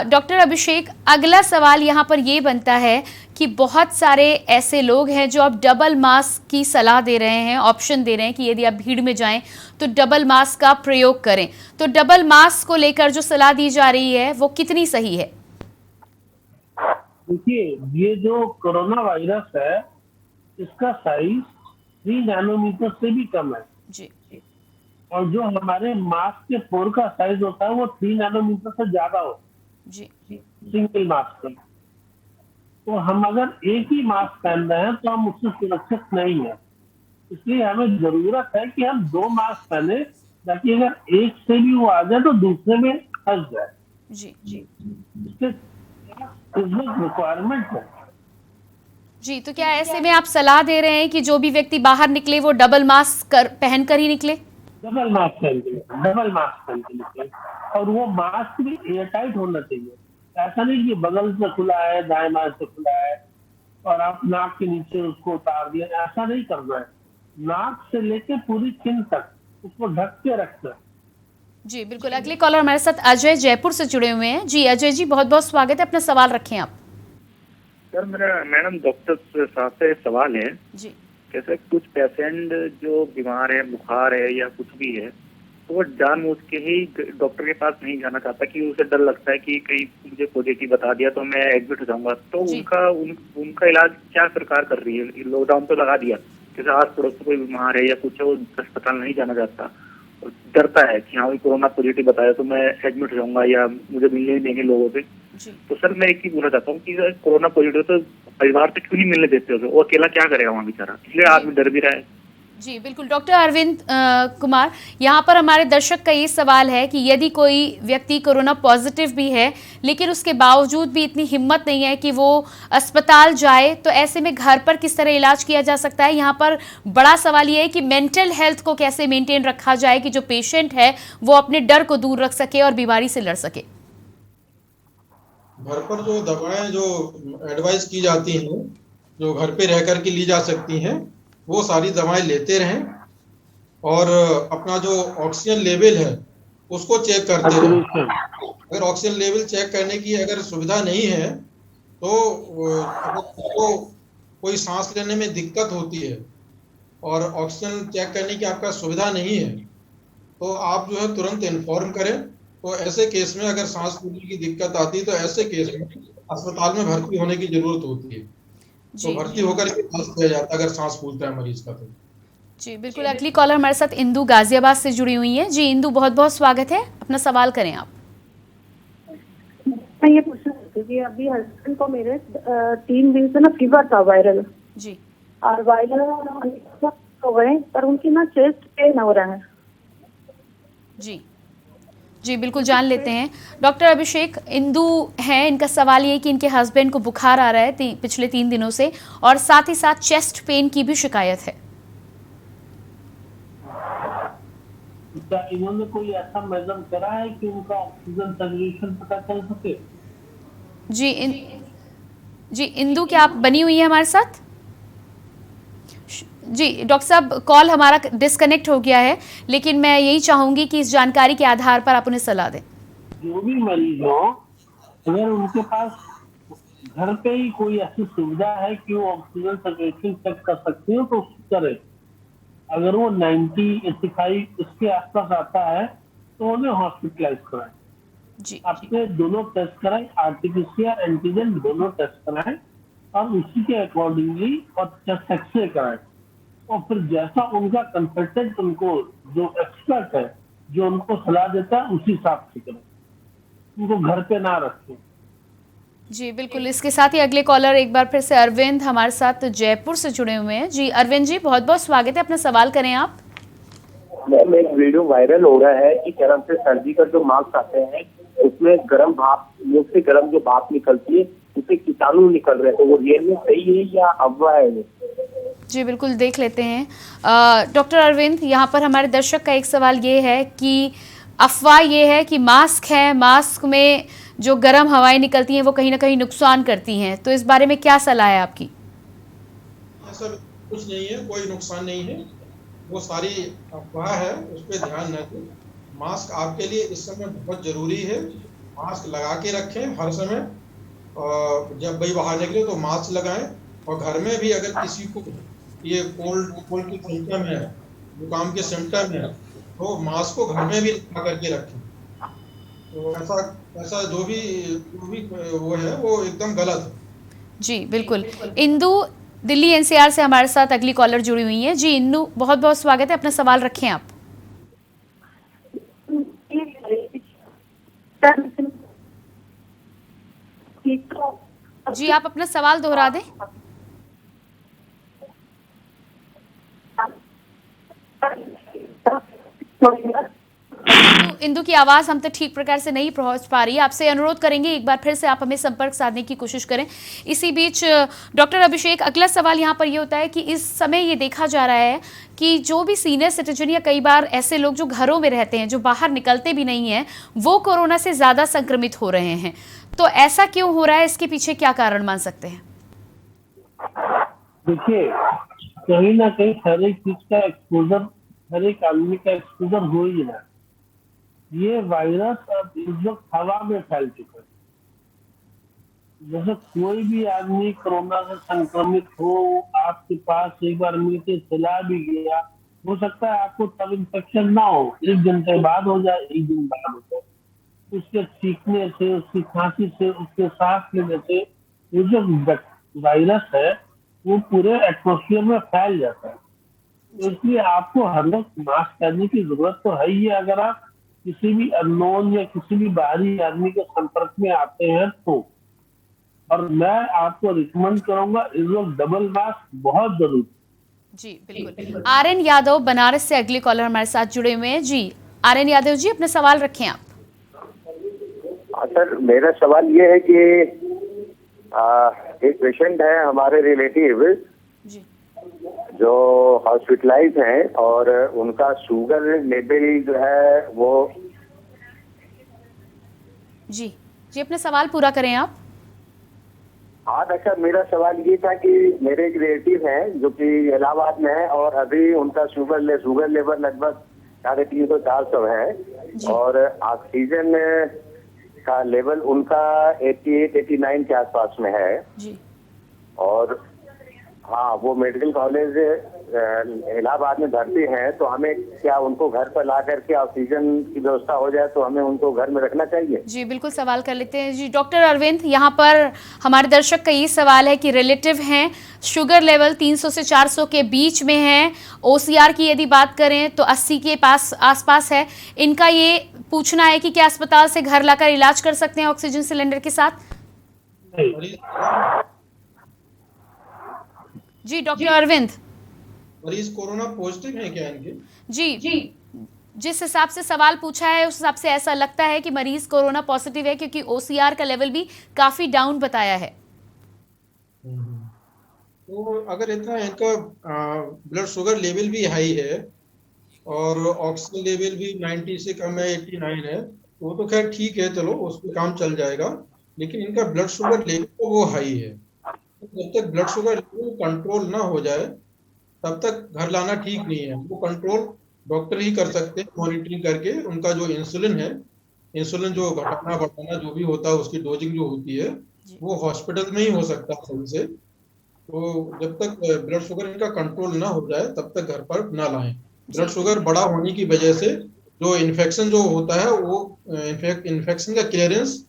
डॉक्टर अभिषेक, अगला सवाल यहाँ पर ये बनता है कि बहुत सारे ऐसे लोग हैं जो अब डबल मास्क की सलाह दे रहे हैं, ऑप्शन दे रहे हैं कि यदि आप भीड़ में जाएं तो डबल मास्क का प्रयोग करें। तो डबल मास्क को लेकर जो सलाह दी जा रही है वो कितनी सही है? देखिए, ये जो कोरोना वायरस है इसका साइज 3 नैनोमीटर से भी कम है। जी और जो हमारे मास्क के पोर का साइज होता है वो 3 नैनोमीटर से ज्यादा हो, जी सिंगल मास्क का। तो हम अगर एक ही मास्क पहन रहे हैं तो हम उससे सुरक्षित नहीं है। इसलिए हमें जरूरत है कि हम 2 मास्क पहने, ताकि अगर एक से भी वो आ जाए तो दूसरे में फंस जाए। जी इसके रिक्वायरमेंट है। जी। तो क्या ऐसे में आप सलाह दे रहे हैं कि जो भी व्यक्ति बाहर निकले वो डबल मास्क पहन कर ही निकले? डबल मास्क पहन के निकले। और वो मास्क भी एयर टाइट होना चाहिए। ऐसा नहीं कि बगल से खुला है, दाएं बाएं से खुला है और आप नाक के नीचे उसको उतार दिया, ऐसा नहीं करना है। नाक से लेके पूरी चिन तक उसको ढक के रखना है। जी बिल्कुल। अगले कॉलर हमारे साथ अजय जयपुर से जुड़े हुए हैं। जी अजय जी, बहुत बहुत स्वागत है, अपना सवाल रखें आप। सर मेरा मैडम डॉक्टर साहब से सवाल है जी। जैसे कुछ पेशेंट जो बीमार है, बुखार है या कुछ भी है, तो वो जानबूझ के ही डॉक्टर के पास नहीं जाना चाहता कि उसे डर लगता है कि कहीं मुझे पॉजिटिव बता दिया तो मैं एडमिट हो जाऊंगा। तो उनका इलाज क्या सरकार कर रही है? लॉकडाउन तो लगा दिया, जैसे आस पड़ोस कोई बीमार है या कुछ है, वो अस्पताल नहीं जाना चाहता, डरता है कि हाँ भाई कोरोना पॉजिटिव बताया तो मैं एडमिट हो जाऊंगा या मुझे मिलने नहीं देंगे लोगों से। तो सर मैं एक ही बोलना चाहता हूँ कि कोरोना पॉजिटिव तो परिवार से क्यों नहीं मिलने देते हो? वो अकेला क्या करेगा वहाँ बेचारा? इसलिए आदमी डर भी रहा है। जी बिल्कुल। डॉक्टर अरविंद कुमार, यहाँ पर हमारे दर्शक का ये सवाल है कि यदि कोई व्यक्ति कोरोना पॉजिटिव भी है लेकिन उसके बावजूद भी इतनी हिम्मत नहीं है कि वो अस्पताल जाए, तो ऐसे में घर पर किस तरह इलाज किया जा सकता है? यहाँ पर बड़ा सवाल ये है कि मेंटल हेल्थ को कैसे मेंटेन रखा जाए कि जो पेशेंट है वो अपने डर को दूर रख सके और बीमारी से लड़ सके। घर पर जो दवाएं जो एडवाइस की जाती हैं, जो घर पे रह कर के ली जा सकती हैं, वो सारी दवाएं लेते रहें और अपना जो ऑक्सीजन लेवल है उसको चेक करते रहें। अगर ऑक्सीजन लेवल चेक करने की अगर सुविधा नहीं है तो अगर आपको कोई सांस लेने में दिक्कत होती है और ऑक्सीजन चेक करने की आपका सुविधा नहीं है तो आप जो है तुरंत इन्फॉर्म करें। तो ऐसे केस में अगर सांस फूलने की दिक्कत आती है तो ऐसे केस में अस्पताल में भर्ती होने की जरूरत होती है। तो भर्ती होकर के इलाज किया जाता है अगर सांस फूलता है मरीज का तो। जी बिल्कुल। अगली कॉलर हमारे साथ इंदु गाजियाबाद से जुड़ी हुई हैं। जी इंदु, बहुत बहुत स्वागत है, अपना सवाल करें आप। मैं ये पूछना चाहती थी, अभी हस्बैंड को मेरे 3 दिन से ना फीवर था, वायरल जी, और वायरल हो गए पर उनकी ना चेस्ट पेन हो रहा है। जी जी बिल्कुल, जान लेते हैं। डॉक्टर अभिषेक, इंदु हैं, इनका सवाल ये कि इनके हस्बैंड को बुखार आ रहा है पिछले 3 दिनों से और साथ ही साथ चेस्ट पेन की भी शिकायत है। क्या इन्होंने कोई ऐसा मेजर करा है कि उनका ऑक्सीजन सैचुरेशन पता चल सके? जी इंदु, क्या आप बनी हुई है हमारे साथ? जी डॉक्टर साहब, कॉल हमारा डिस्कनेक्ट हो गया है, लेकिन मैं यही चाहूंगी कि इस जानकारी के आधार पर आप उन्हें सलाह दें। जो भी मरीज हो, अगर उनके पास घर पे ही कोई ऐसी सुविधा है कि वो ऑक्सीजन सैचुरेशन चेक कर सकते हो तो उसको करें। अगर वो 90, 85 इसके आसपास आता है तो उन्हें हॉस्पिटलाइज कराएं। जी आपने दोनों टेस्ट कराएं, आरटीपीसीआर एंटीजन दोनों टेस्ट कराएं और उसी के अकॉर्डिंगली और चेस्ट एक्सरे कराएं। और फिर जैसा उनका कंसल्टेंट उनको जो एक्सपर्ट है जो उनको सलाह देता है उसी हिसाब से करें, उनको घर पे ना रखें। जी बिल्कुल। इसके साथ ही अगले कॉलर एक बार फिर से अरविंद हमारे साथ जयपुर से जुड़े हुए हैं। जी अरविंद जी, बहुत बहुत स्वागत है, अपना सवाल करें आप। मैम एक वीडियो वायरल हो रहा है कि क्या नाम से सर्जिकल जो मास्क आते हैं उसमें गर्म भाप, मुंह से गर्म जो भाप निकलती है उससे कीटाणु निकल रहे हैं, तो वो रियल में सही है या अफवाह है? जी बिल्कुल, देख लेते हैं। डॉक्टर अरविंद, यहाँ पर हमारे दर्शक का एक सवाल ये है कि अफवाह ये है कि मास्क है, मास्क में जो गर्म हवाएं निकलती हैं वो कहीं ना कहीं नुकसान करती हैं, तो इस बारे में क्या सलाह है आपकी? ऐसा कुछ नहीं है, कोई नुकसान नहीं है, वो सारी अफवाह है, उस पर ध्यान न दें। मास्क आपके लिए इस समय बहुत जरूरी है, मास्क लगा के रखें हर समय। जब भी बाहर निकले तो मास्क लगाएं और घर में भी अगर किसी को ये कोल्ड की सिम्टम है, जुकाम के सिम्टम है, तो मास्क को घर में भी लगा करके रखें। तो ऐसा जो भी वो है वो एकदम गलत है। जी बिल्कुल। इंदु, दिल्ली एनसीआर से हमारे साथ अगली कॉलर जुड़ी हुई है। जी इन्नू, बहुत बहुत स्वागत है, अपना सवाल रखें आप। जी आप अपना सवाल दोहरा दें। इंदु की आवाज हम तक ठीक प्रकार से नहीं पहुंच पा रही है। आपसे अनुरोध करेंगे एक बार फिर से आप हमें संपर्क साधने की कोशिश करें। इसी बीच डॉक्टर अभिषेक, अगला सवाल यहाँ पर ये होता है कि इस समय ये देखा जा रहा है कि जो भी सीनियर सिटीजन या कई बार ऐसे लोग जो घरों में रहते हैं, जो बाहर निकलते भी नहीं हैं, वो कोरोना से ज्यादा संक्रमित हो रहे हैं। तो ऐसा क्यों हो रहा है, इसके पीछे क्या कारण मान सकते हैं? देखिए, कहीं ना कहीं हर एक चीज का एक्सपोजर, हर एक आदमी का एक्सपोजर हो ही रहा है। ये वायरस अब इस वक्त हवा में फैल चुका है। जैसे कोई भी आदमी कोरोना से संक्रमित हो, आपके पास एक बार मिलके चला भी गया, हो सकता है आपको तब इन्फेक्शन ना हो, 1 घंटे बाद हो जाए, 1 दिन बाद हो जाए। उसके छींकने से, उसकी खांसी से, उसके सांस लेने से ये जो वायरस है वो पूरे एटमॉस्फेयर में फैल जाता है। इसलिए आपको हर वक्त मास्क पहनने की जरूरत तो है ही। अगर आप किसी भी अननोन या किसी भी बाहरी आदमी के संपर्क में आते हैं तो, और मैं आपको रिकमेंड करूंगा इस वक्त डबल मास्क बहुत जरूरी। जी बिल्कुल। आर्यन यादव बनारस से अगले कॉलर हमारे साथ जुड़े हुए हैं। जी आर्यन यादव जी, अपना सवाल रखें आप। सर मेरा सवाल ये है कि एक पेशेंट है हमारे रिलेटिव जो हॉस्पिटलाइज हैं और उनका शुगर लेवल जो है वो। जी अपना सवाल पूरा करें आप। हाँ डॉक्टर, मेरा सवाल ये था कि मेरे एक रिलेटिव हैं जो कि इलाहाबाद में है और अभी उनका शुगर लेवल लगभग 350-400 है और ऑक्सीजन का लेवल उनका 88-89 के आसपास में है जी। और हाँ वो मेडिकल कॉलेज इलाहाबाद में भर्ती हैं, तो हमें क्या उनको घर पर ला करके ऑक्सीजन की व्यवस्था हो जाए तो हमें उनको घर में रखना चाहिए? जी बिल्कुल, सवाल कर लेते हैं। जी डॉक्टर अरविंद, यहाँ पर हमारे दर्शक का ये सवाल है कि रिलेटिव हैं, शुगर लेवल 300 से 400 के बीच में है, OCR की यदि बात करें तो 80 के आसपास है। इनका ये पूछना है कि क्या अस्पताल से घर लाकर इलाज कर सकते हैं ऑक्सीजन सिलेंडर के साथ? जी डॉक्टर अरविंद, मरीज कोरोना पॉजिटिव है क्या इनके? जी जिस हिसाब से सवाल पूछा है उस हिसाब से ऐसा लगता है कि मरीज कोरोना पॉजिटिव है, क्योंकि OCR का लेवल भी काफी डाउन बताया है। तो अगर इतना इनका ब्लड शुगर लेवल भी हाई है और ऑक्सीजन लेवल भी 90 से कम है, 89 है, वो तो खैर ठीक है, चलो उस पर काम चल जाएगा। लेकिन इनका ब्लड शुगर लेवल तो वो हाई है, जब तक ब्लड शुगर लेवल कंट्रोल ना हो जाए तब तक घर लाना ठीक नहीं है। वो कंट्रोल डॉक्टर ही कर सकते हैं मॉनिटरिंग करके। उनका जो इंसुलिन है, इंसुलिन जो घटाना बढ़ाना जो भी होता है, उसकी डोजिंग जो होती है वो हॉस्पिटल में ही हो सकता है सही से। तो जब तक ब्लड शुगर इनका कंट्रोल ना हो जाए तब तक घर पर ना लाएं। ब्लड शुगर बड़ा होने की वजह से जो इन्फेक्शन जो होता है वो इन्फेक्शन का क्लियरेंस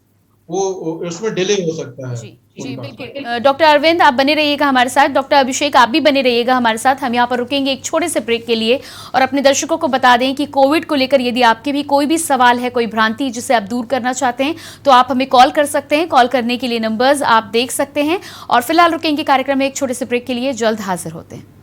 वो उसमें डिले हो सकता है। जी बिल्कुल। डॉक्टर अरविंद आप बने रहिएगा हमारे साथ, डॉक्टर अभिषेक आप भी बने रहिएगा हमारे साथ। हम यहाँ पर रुकेंगे एक छोटे से ब्रेक के लिए और अपने दर्शकों को बता दें कि कोविड को लेकर यदि आपके भी कोई भी सवाल है, कोई भ्रांति जिसे आप दूर करना चाहते हैं तो आप हमें कॉल कर सकते हैं। कॉल करने के लिए नंबर्स आप देख सकते हैं। और फिलहाल रुकेंगे कार्यक्रम में एक छोटे से ब्रेक के लिए, जल्द हाजिर होते हैं।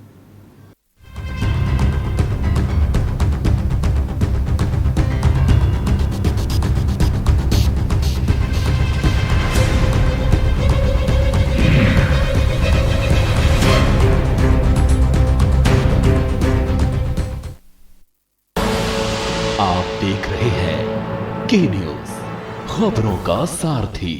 देख रहे हैं के न्यूज, खबरों का सारथी।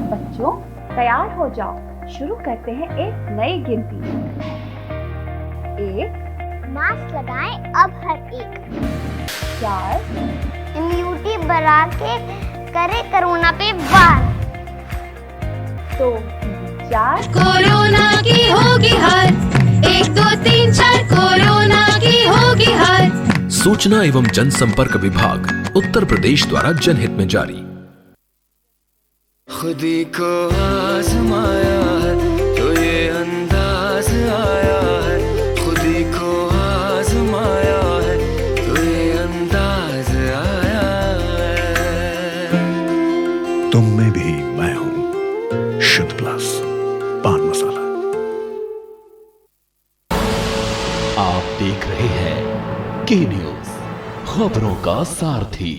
बच्चों तैयार हो जाओ, शुरू करते हैं एक नई गिनती। 1, मास्क लगाएं अब हर एक। 4, इम्यूनिटी बढ़ा के करे कोरोना पे वार। तो 4, कोरोना की होगी हार, 1 2 3 4 कोरोना की होगी हार। सूचना एवं जनसंपर्क विभाग उत्तर प्रदेश द्वारा जनहित में जारी। खुदी को आजमाया है तो ये अंदाज आया है, खुदी को आजमाया है तो ये अंदाज आया है। तुम में भी मैं हूं, शुद्ध प्लस पान मसाला। आप देख रहे हैं के न्यूज, खबरों का सारथी।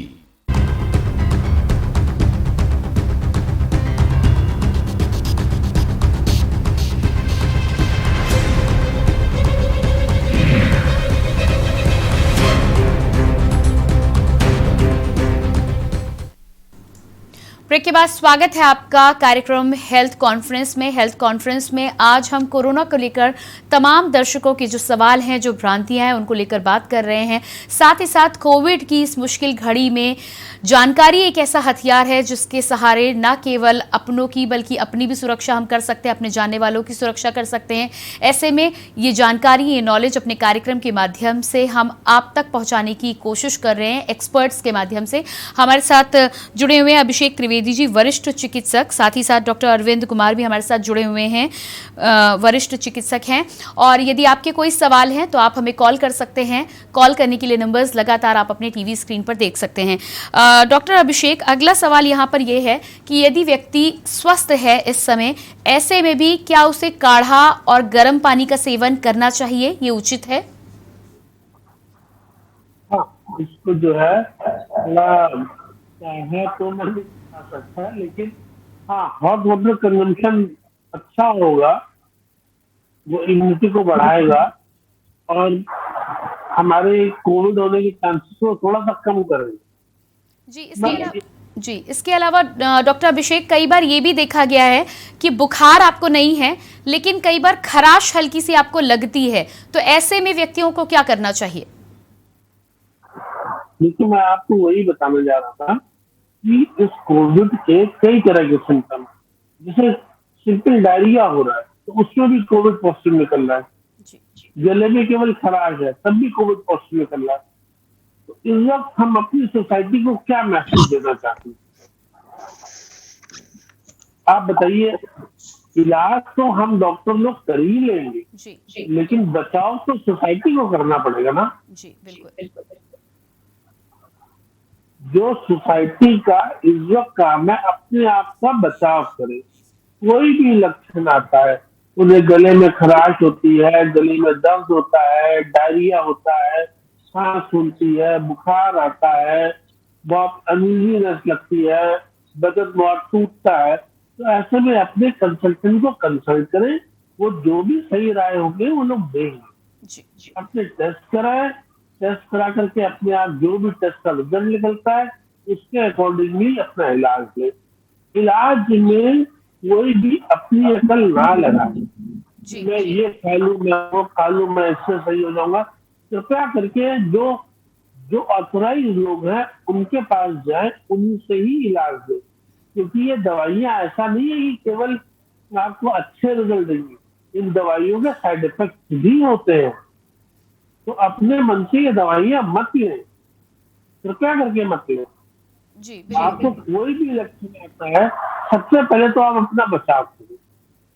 ब्रेक के बाद स्वागत है आपका कार्यक्रम हेल्थ कॉन्फ्रेंस में। हेल्थ कॉन्फ्रेंस में आज हम कोरोना को लेकर तमाम दर्शकों के जो सवाल हैं, जो भ्रांतियां हैं, उनको लेकर बात कर रहे हैं। साथ ही साथ कोविड की इस मुश्किल घड़ी में जानकारी एक ऐसा हथियार है जिसके सहारे न केवल अपनों की बल्कि अपनी भी सुरक्षा हम कर सकते हैं, अपने जानने वालों की सुरक्षा कर सकते हैं। ऐसे में ये जानकारी, ये नॉलेज अपने कार्यक्रम के माध्यम से हम आप तक पहुंचाने की कोशिश कर रहे हैं, एक्सपर्ट्स के माध्यम से। हमारे साथ जुड़े हुए हैं अभिषेक त्रिवेदी जी, वरिष्ठ चिकित्सक, साथ ही साथ डॉक्टर अरविंद कुमार भी हमारे साथ जुड़े हुए हैं, वरिष्ठ चिकित्सक हैं। और यदि आपके कोई सवाल हैं तो आप हमें कॉल कर सकते हैं। कॉल करने के लिए नंबर्स लगातार आप अपने टीवी स्क्रीन पर देख सकते हैं। डॉक्टर अभिषेक, अगला सवाल यहाँ पर यह है कि यदि व्यक्ति स्वस्थ है इस समय, ऐसे में भी क्या उसे काढ़ा और गर्म पानी का सेवन करना चाहिए, ये उचित है? हाँ, इसको जो है तो नहीं खा सकता है, लेकिन हाँ, हॉट वाटर कंजम्पशन अच्छा होगा, वो इम्यूनिटी को बढ़ाएगा और हमारे कोविड होने के चांसेस को थोड़ा सा कम करेगा। जी, इसके अलावा डॉक्टर अभिषेक, कई बार ये भी देखा गया है कि बुखार आपको नहीं है लेकिन कई बार खराश हल्की सी आपको लगती है, तो ऐसे में व्यक्तियों को क्या करना चाहिए? देखिए, मैं आपको वही बताने जा रहा था कि इस कोविड के कई तरह के सिम्टम, जैसे सिंपल डायरिया हो रहा है तो उसमें भी कोविड पॉजिटिव निकल रहा है, गले में केवल खराश है तब भी कोविड पॉजिटिव निकल रहा है। तो इस वक्त हम अपनी सोसाइटी को क्या मैसेज देना चाहते हैं, आप बताइए। इलाज तो हम डॉक्टर लोग कर ही लेंगे, लेकिन बचाव तो सोसाइटी को करना पड़ेगा ना। जी बिल्कुल। जो सोसाइटी का इस वक्त काम है अपने आप का बचाव करे। कोई भी लक्षण आता है, उन्हें गले में खराश होती है, गले में दर्द होता है, डायरिया होता है, सांस फूलती है, बुखार आता है, बहुत अनईजीनेस लगती है, बदन बहुत टूटता है, तो ऐसे में अपने कंसल्टेंट को कंसल्ट करें, वो जो भी सही राय होंगे वो लोग देंगे। अपने टेस्ट कराएं, टेस्ट करा करके अपने आप जो भी टेस्ट का रिजल्ट निकलता है उसके अकॉर्डिंगली अपना इलाज ले। इलाज में कोई भी अपनी अकल ना लगाए, मैं ये खा लूं, मैं वो खा लूं, मैं इससे सही हो जाऊंगा। कृपया करके जो ऑथराइज लोग हैं उनके पास जाए, उनसे ही इलाज दे, क्योंकि ये दवाइयां ऐसा नहीं है कि केवल आपको अच्छे रिजल्ट देंगी, इन दवाइयों के साइड इफेक्ट भी होते हैं। तो अपने मन से ये दवाइयां मत लें, कृपया करके मत लें। आपको कोई भी लक्षण आता है, सबसे पहले तो आप अपना बचाव करें।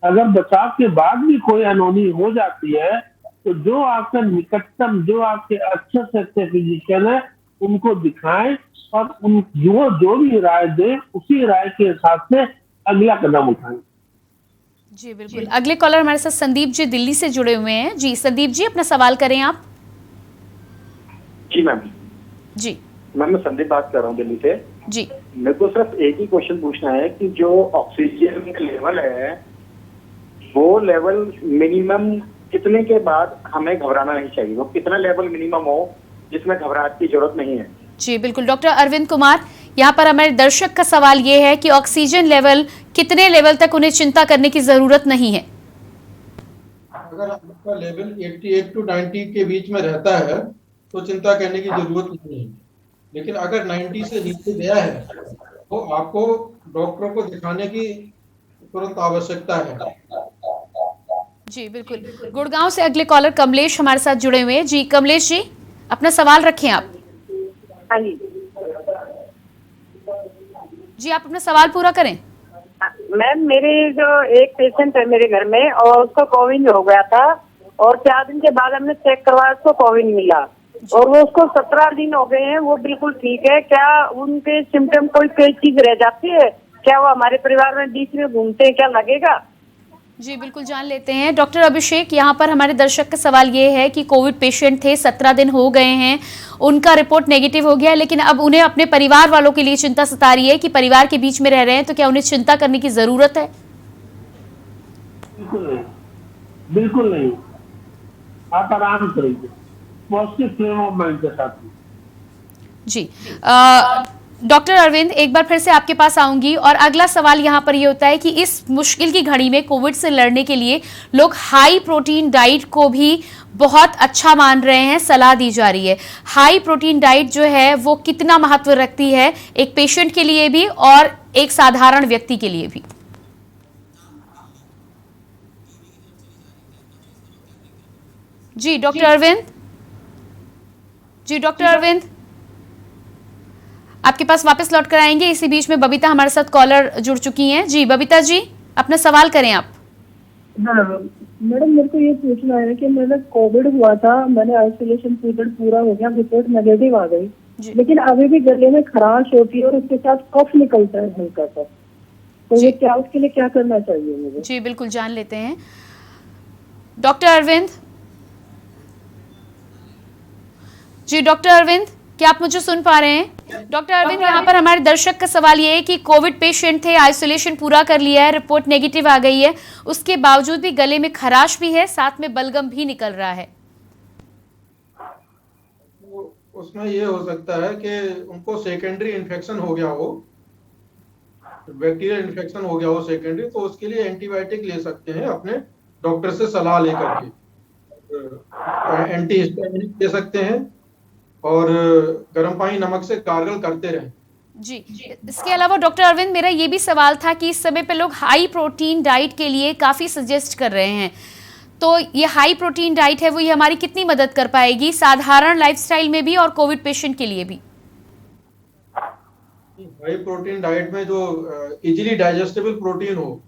अगर बचाव के बाद भी कोई अनहोनी हो जाती है तो जो आपका निकटतम, जो आपके अच्छे से अच्छे फिजिशियन है, उनको दिखाएं और जो भी राय दे उसी राय के हिसाब से अगला कदम उठाएं। जी बिल्कुल। अगले कॉलर हमारे साथ संदीप जी दिल्ली से जुड़े हुए हैं। जी संदीप जी, अपना सवाल करें आप। जी मैम। जी मैम, मैं संदीप बात कर रहा हूँ दिल्ली से। जी, मेरे को सिर्फ एक ही क्वेश्चन पूछना है कि जो ऑक्सीजन का लेवल है वो लेवल मिनिमम कितने के बाद हमें घबराना नहीं चाहिए, वो कितना लेवल मिनिमम हो जिसमें घबराहट की जरूरत नहीं है? जी बिल्कुल। डॉक्टर अरविंद कुमार, यहाँ पर हमारे दर्शक का सवाल ये है कि ऑक्सीजन लेवल कितने लेवल तक उन्हें चिंता करने की जरूरत नहीं है? अगर आपका लेवल 88 to 90 के बीच में रहता है तो चिंता करने की जरूरत नहीं है, लेकिन अगर 90 से नीचे गया है तो आपको डॉक्टर को दिखाने की तुरंत आवश्यकता है। जी बिल्कुल। गुड़गांव से अगले कॉलर कमलेश हमारे साथ जुड़े हुए हैं। जी कमलेश जी, अपना सवाल रखें आप। हाँ जी। जी आप अपना सवाल पूरा करें। मैम मेरे जो एक पेशेंट है मेरे घर में और उसको कोविड हो गया था और 4 दिन के बाद हमने चेक करवाया, उसको कोविड मिला और वो उसको 17 दिन हो गए हैं, वो बिल्कुल ठीक है। क्या उनके सिम्टम कोई चीज रह जाती है? क्या वो हमारे परिवार में बीच में घूमते हैं, क्या लगेगा? जी बिल्कुल जान लेते हैं। डॉक्टर अभिषेक, यहाँ पर हमारे दर्शक का सवाल ये है कि कोविड पेशेंट थे, 17 दिन हो गए हैं, उनका रिपोर्ट नेगेटिव हो गया है, लेकिन अब उन्हें अपने परिवार वालों के लिए चिंता सता रही है कि परिवार के बीच में रह रहे हैं, तो क्या उन्हें चिंता करने की जरूरत है? बिल्कुल नहीं, बिल्कुल नहीं। आप आराम करिए, पॉजिटिव फ्रेम ऑफ माइंड के साथ। जी डॉक्टर अरविंद, एक बार फिर से आपके पास आऊंगी और अगला सवाल यहाँ पर ये होता है कि इस मुश्किल की घड़ी में कोविड से लड़ने के लिए लोग हाई प्रोटीन डाइट को भी बहुत अच्छा मान रहे हैं, सलाह दी जा रही है। हाई प्रोटीन डाइट जो है वो कितना महत्व रखती है एक पेशेंट के लिए भी और एक साधारण व्यक्ति के लिए भी? जी डॉक्टर अरविंद, जी डॉक्टर अरविंद आपके पास वापस लौट कर आएंगे। इसी बीच में बबीता हमारे साथ कॉलर जुड़ चुकी हैं। जी बबीता जी, अपना सवाल करें आप। मैडम मेरे को ये पूछना है कि मैंने कोविड हुआ था, मैंने आइसोलेशन पीरियड पूरा हो गया, रिपोर्ट नेगेटिव आ गई, लेकिन अभी भी गले में खराश होती है और उसके साथ कफ निकलता है हल्का सा, तो ये क्या, उसके लिए क्या करना चाहिए मुझे? जी बिल्कुल जान लेते हैं। डॉक्टर अरविंद, जी डॉक्टर अरविंद, क्या आप मुझे सुन पा रहे हैं? डॉक्टर अरविंद, यहाँ पर हमारे दर्शक का सवाल ये है कि कोविड पेशेंट थे, आइसोलेशन पूरा कर लिया है, रिपोर्ट नेगेटिव आ गई है, उसके बावजूद भी गले में खराश भी है, साथ में बलगम भी निकल रहा है। उसमें ये हो सकता है कि उनको सेकेंडरी इन्फेक्शन हो गया हो, बैक्टीरियल इन्फेक्शन हो गया हो सेकेंडरी, तो उसके लिए एंटीबायोटिक ले सकते हैं, अपने डॉक्टर से सलाह लेकर के एंटीहिस्टामिनिक ले सकते हैं और गर्म पानी नमक से गार्गल करते रहें। जी इसके अलावा डॉक्टर अरविंद, मेरा ये भी सवाल था कि इस समय पे लोग हाई प्रोटीन डाइट के लिए काफ़ी सजेस्ट कर रहे हैं, तो ये हाई प्रोटीन डाइट है वो ये हमारी कितनी मदद कर पाएगी साधारण लाइफस्टाइल में भी और कोविड पेशेंट के लिए भी? हाई प्रोटीन डाइट में जो इजीली डाइजेस्टेबल प्रोटीन हो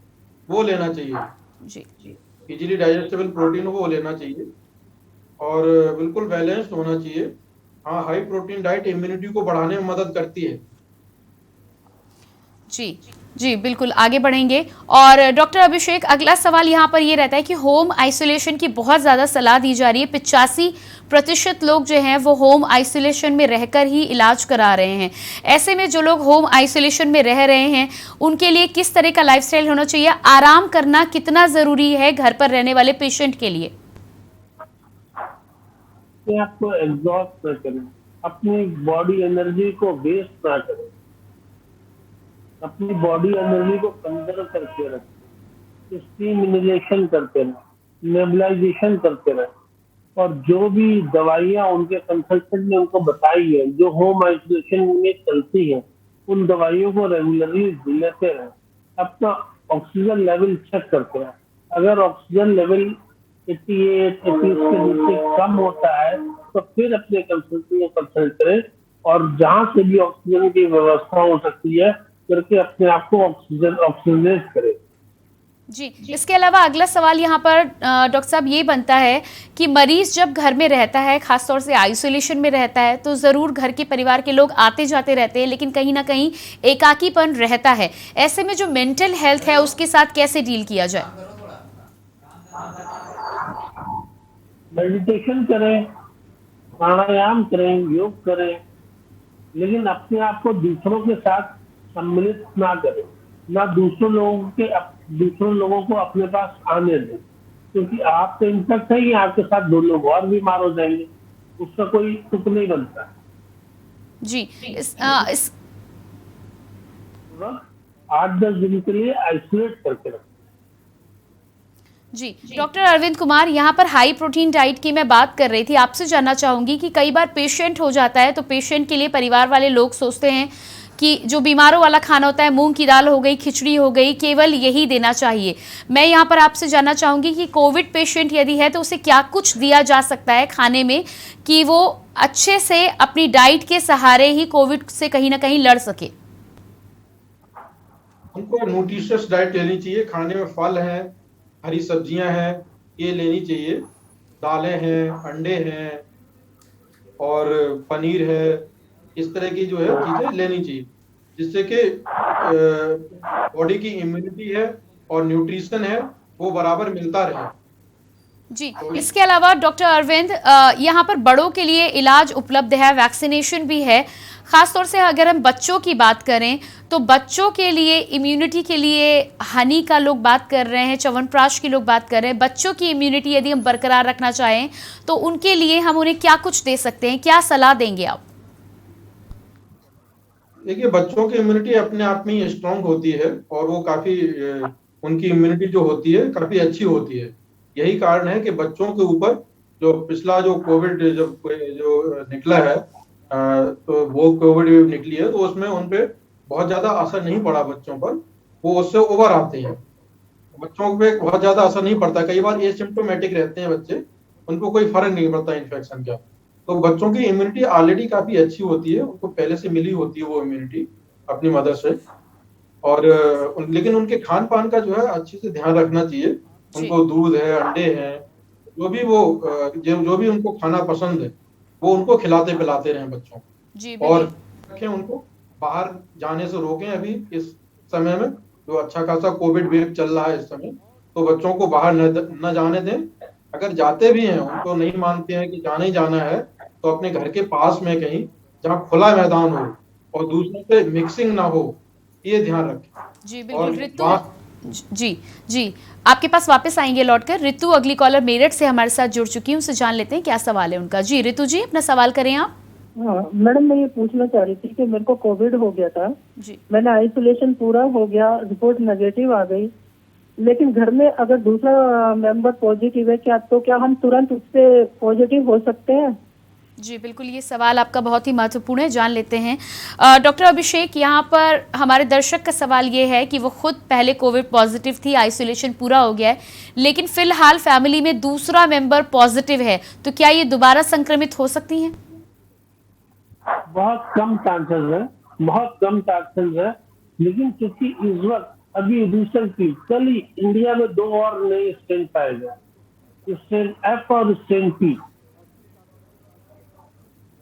वो लेना चाहिए। जी इजीली डाइजेस्टेबल प्रोटीन हो वो लेना चाहिए और बिल्कुल बैलेंस्ड होना चाहिए। हाँ, हाई प्रोटीन डाइट इम्यूनिटी को बढ़ाने में मदद करती है। जी बिल्कुल आगे बढ़ेंगे। और डॉक्टर अभिषेक, अगला सवाल यहाँ पर ये रहता है कि होम आइसोलेशन की बहुत ज़्यादा सलाह दी जा रही है, 85% लोग जो हैं वो होम आइसोलेशन में रहकर ही इलाज करा रहे हैं। ऐसे में जो लोग होम आइसोलेशन में रह रहे हैं उनके लिए किस तरह का लाइफस्टाइल होना चाहिए? आराम करना कितना ज़रूरी है घर पर रहने वाले पेशेंट के लिए? आपको एग्जॉस्ट ना करें, अपनी बॉडी एनर्जी को वेस्ट ना करें, अपनी बॉडी एनर्जी को कंजर्व करके रखें, स्टीम इनहेलेशन करते रहें, नेबुलाइजेशन करते रहें, और जो भी दवाइयाँ उनके कंसल्टेंट ने उनको बताई है जो होम आइसोलेशन में चलती है, उन दवाइयों को रेगुलरली लेते रहें। अपना ऑक्सीजन लेवल चेक करते रहें, अगर ऑक्सीजन लेवल 88 के नीचे कम होता है तो फिर अपने कंसल्टेंट को कंसल्ट करें और जहां से भी ऑक्सीजन की व्यवस्था हो सकती है करके अपने आप को ऑक्सीजनेट करें। जी इसके अलावा अगला सवाल यहाँ पर डॉक्टर साहब ये बनता है कि मरीज जब घर में रहता है, खासतौर से आइसोलेशन में रहता है, तो ज़रूर घर के परिवार के लोग आते जाते रहते हैं, लेकिन कहीं ना कहीं एकाकीपन रहता है। ऐसे में जो मेंटल हेल्थ है उसके साथ कैसे डील किया जाए? मेडिटेशन करें, प्राणायाम करें, योग करें, लेकिन अपने आप को दूसरों के साथ सम्मिलित ना करें, ना दूसरों लोगों को अपने पास आने दें, क्योंकि आप तो इन्फेक्ट है ही, आपके साथ 2 लोग और बीमार हो जाएंगे, उसका कोई तुक नहीं बनता। जी 8-10 दिन के लिए आइसोलेट करके रखें। जी डॉक्टर अरविंद कुमार, यहाँ पर हाई प्रोटीन डाइट की मैं बात कर रही थी, आपसे जानना चाहूंगी कि कई बार पेशेंट हो जाता है तो पेशेंट के लिए परिवार वाले लोग सोचते हैं कि जो बीमारों वाला खाना होता है, मूंग की दाल हो गई, खिचड़ी हो गई, केवल यही देना चाहिए। मैं यहाँ पर आपसे जानना चाहूंगी कि कोविड पेशेंट यदि है तो उसे क्या कुछ दिया जा सकता है खाने में कि वो अच्छे से अपनी डाइट के सहारे ही कोविड से कहीं ना कहीं लड़ सके? उनको न्यूट्रिशियस डाइट लेनी चाहिए। खाने में फल हैं, हरी सब्जियां हैं, ये लेनी चाहिए। दालें हैं, अंडे हैं और पनीर है, इस तरह की जो है चीजें लेनी चाहिए, जिससे कि बॉडी की इम्यूनिटी है और न्यूट्रिशन है वो बराबर मिलता रहे। जी, इसके अलावा डॉक्टर अरविंद, यहाँ पर बड़ों के लिए इलाज उपलब्ध है, वैक्सीनेशन भी है। खासतौर से अगर हम बच्चों की बात करें तो बच्चों के लिए इम्यूनिटी के लिए हनी का लोग बात कर रहे हैं, च्यवनप्राश की लोग बात कर रहे हैं। बच्चों की इम्यूनिटी यदि हम बरकरार रखना चाहें तो उनके लिए हम उन्हें क्या कुछ दे सकते हैं, क्या सलाह देंगे आप? देखिए, बच्चों की इम्यूनिटी अपने आप में ही स्ट्रांग होती है और वो काफी उनकी इम्यूनिटी जो होती है काफी अच्छी होती है। यही कारण है कि बच्चों के ऊपर जो पिछला जो कोविड जो निकला है, तो वो कोविड निकली है, तो उसमें उन पे बहुत ज्यादा असर नहीं पड़ा बच्चों पर, वो उससे ओवर आते हैं। बच्चों पे बहुत ज्यादा असर नहीं पड़ता, कई बार एसिम्प्टोमेटिक रहते हैं बच्चे, उनको कोई फर्क नहीं पड़ता इन्फेक्शन का। तो बच्चों की इम्यूनिटी ऑलरेडी काफी अच्छी होती है, उनको पहले से मिली होती है वो इम्यूनिटी अपनी मदर से। और लेकिन उनके खान पान का जो है अच्छे से ध्यान रखना चाहिए। उनको दूध है, अंडे हैं, जो भी उनको खाना पसंद है वो उनको खिलाते पिलाते रहें बच्चों को। और रखें, उनको बाहर जाने से रोकें। अभी इस समय में जो अच्छा खासा कोविड वेव चल रहा है इस समय, तो बच्चों को बाहर न जाने दें। अगर जाते भी हैं, उनको नहीं मानते हैं कि जाना ही जाना है, तो अपने घर के पास में कहीं जहाँ खुला मैदान हो और दूसरों से मिक्सिंग ना हो, ये ध्यान रखें। जी बिल्कुल। ऋतु जी आपके पास वापस आएंगे लौटकर। ऋतु अगली कॉलर मेरठ से हमारे साथ जुड़ चुकी है, उनसे जान लेते हैं क्या सवाल है उनका। जी ऋतु जी, अपना सवाल करें आप। हाँ मैडम, मैं ये पूछना चाह रही थी कि मेरे को कोविड हो गया था जी। मैंने आइसोलेशन पूरा हो गया, रिपोर्ट नेगेटिव आ गई, लेकिन घर में अगर दूसरा मेंबर पॉजिटिव है तो क्या हम तुरंत उससे पॉजिटिव हो सकते हैं? जी बिल्कुल, ये सवाल आपका बहुत ही महत्वपूर्ण है, जान लेते हैं। डॉक्टर अभिषेक, यहाँ पर हमारे दर्शक का सवाल ये है कि वो खुद पहले कोविड पॉजिटिव थी, आइसोलेशन पूरा हो गया है, लेकिन फिलहाल फैमिली में दूसरा मेंबर पॉजिटिव है, तो क्या ये दोबारा संक्रमित हो सकती हैं? बहुत कम चांसेस है, बहुत कम चांसेस है। लेकिन क्योंकि इस वक्त अभी रिसेंटली कल ही इंडिया में 2 और नए स्ट्रेन पाए गए, स्ट्रेन एफ और स्ट्रेन पी।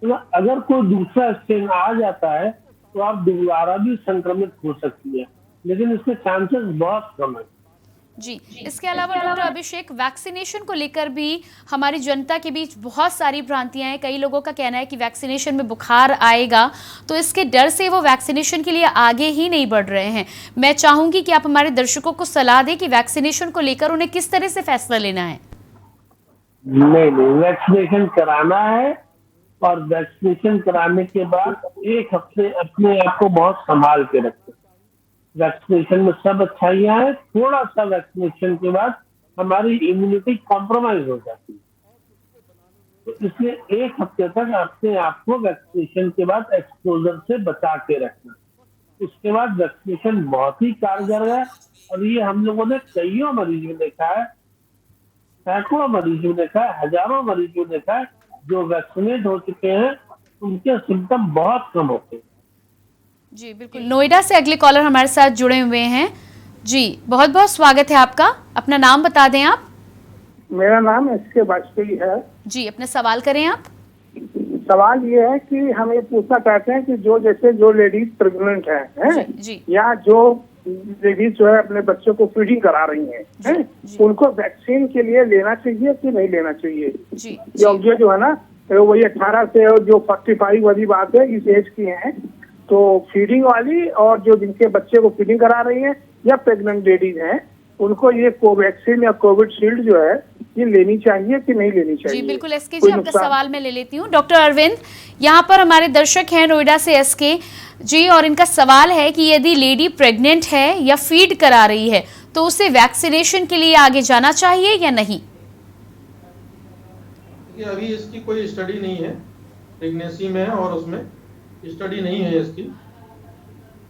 अगर कोई दूसरा स्ट्रेन आ जाता है तो आप दोबारा भी संक्रमित हो सकती है, लेकिन इसके चांसेस बहुत कम है। जी, इसके अलावा डॉक्टर अभिषेक, वैक्सीनेशन को लेकर भी हमारी जनता के बीच बहुत सारी भ्रांतियां हैं। कई लोगों का कहना है कि वैक्सीनेशन में बुखार आएगा, तो इसके डर से वो वैक्सीनेशन के लिए आगे ही नहीं बढ़ रहे हैं। मैं चाहूंगी कि आप हमारे दर्शकों को सलाह दें कि वैक्सीनेशन को लेकर उन्हें किस तरह से फैसला लेना है। नहीं, वैक्सीनेशन कराना है और वैक्सीनेशन कराने के बाद 1 हफ्ते अपने आप को बहुत संभाल के रखें। वैक्सीनेशन में सब अच्छाइयाँ हैं, थोड़ा सा वैक्सीनेशन के बाद हमारी इम्यूनिटी कॉम्प्रोमाइज हो जाती है, तो इसलिए 1 हफ्ते तक अपने आप को वैक्सीनेशन के बाद एक्सपोजर से बचा के रखना। उसके बाद वैक्सीनेशन बहुत ही कारगर है और ये हम लोगों ने कईयों मरीज में देखा है, सैकड़ों मरीज में देखा है, हजारों मरीज में देखा है, जो वैक्सीनेट हो चुके हैं उनके सिम्टम बहुत कम होते हैं। जी बिल्कुल। नोएडा से अगले कॉलर हमारे साथ जुड़े हुए हैं। जी बहुत बहुत स्वागत है आपका, अपना नाम बता दें आप। मेरा नाम एस.के. वाजपेयी है। जी, अपना सवाल करें आप। सवाल ये है कि हम ये पूछना चाहते हैं कि जो लेडीज प्रेग्नेंट है जी। या जो लेडीज जो है अपने बच्चों को फीडिंग करा रही हैं, उनको वैक्सीन के लिए लेना चाहिए कि नहीं लेना चाहिए? जी। जो है ना, वही 18 से और जो 45 वाली बात है, इस एज की है, तो फीडिंग वाली और जो जिनके बच्चे को फीडिंग करा रही है या प्रेग्नेंट लेडीज हैं, उनको ये कोवैक्सीन या कोविड शील्ड जो है ये लेनी चाहिए कि नहीं लेनी चाहिए? जी बिल्कुल एसके जी, आपका सवाल मैं ले लेती हूँ। डॉक्टर अरविंद, यहाँ पर हमारे दर्शक हैं नोएडा से एसके जी, और इनका सवाल है कि यदि लेडी प्रेग्नेंट है या फीड करा रही है तो उसे वैक्सीनेशन के लिए आगे जाना चाहिए या नहीं? अभी इसकी कोई स्टडी नहीं है, प्रेगनेंसी में और उसमें स्टडी नहीं है इसकी,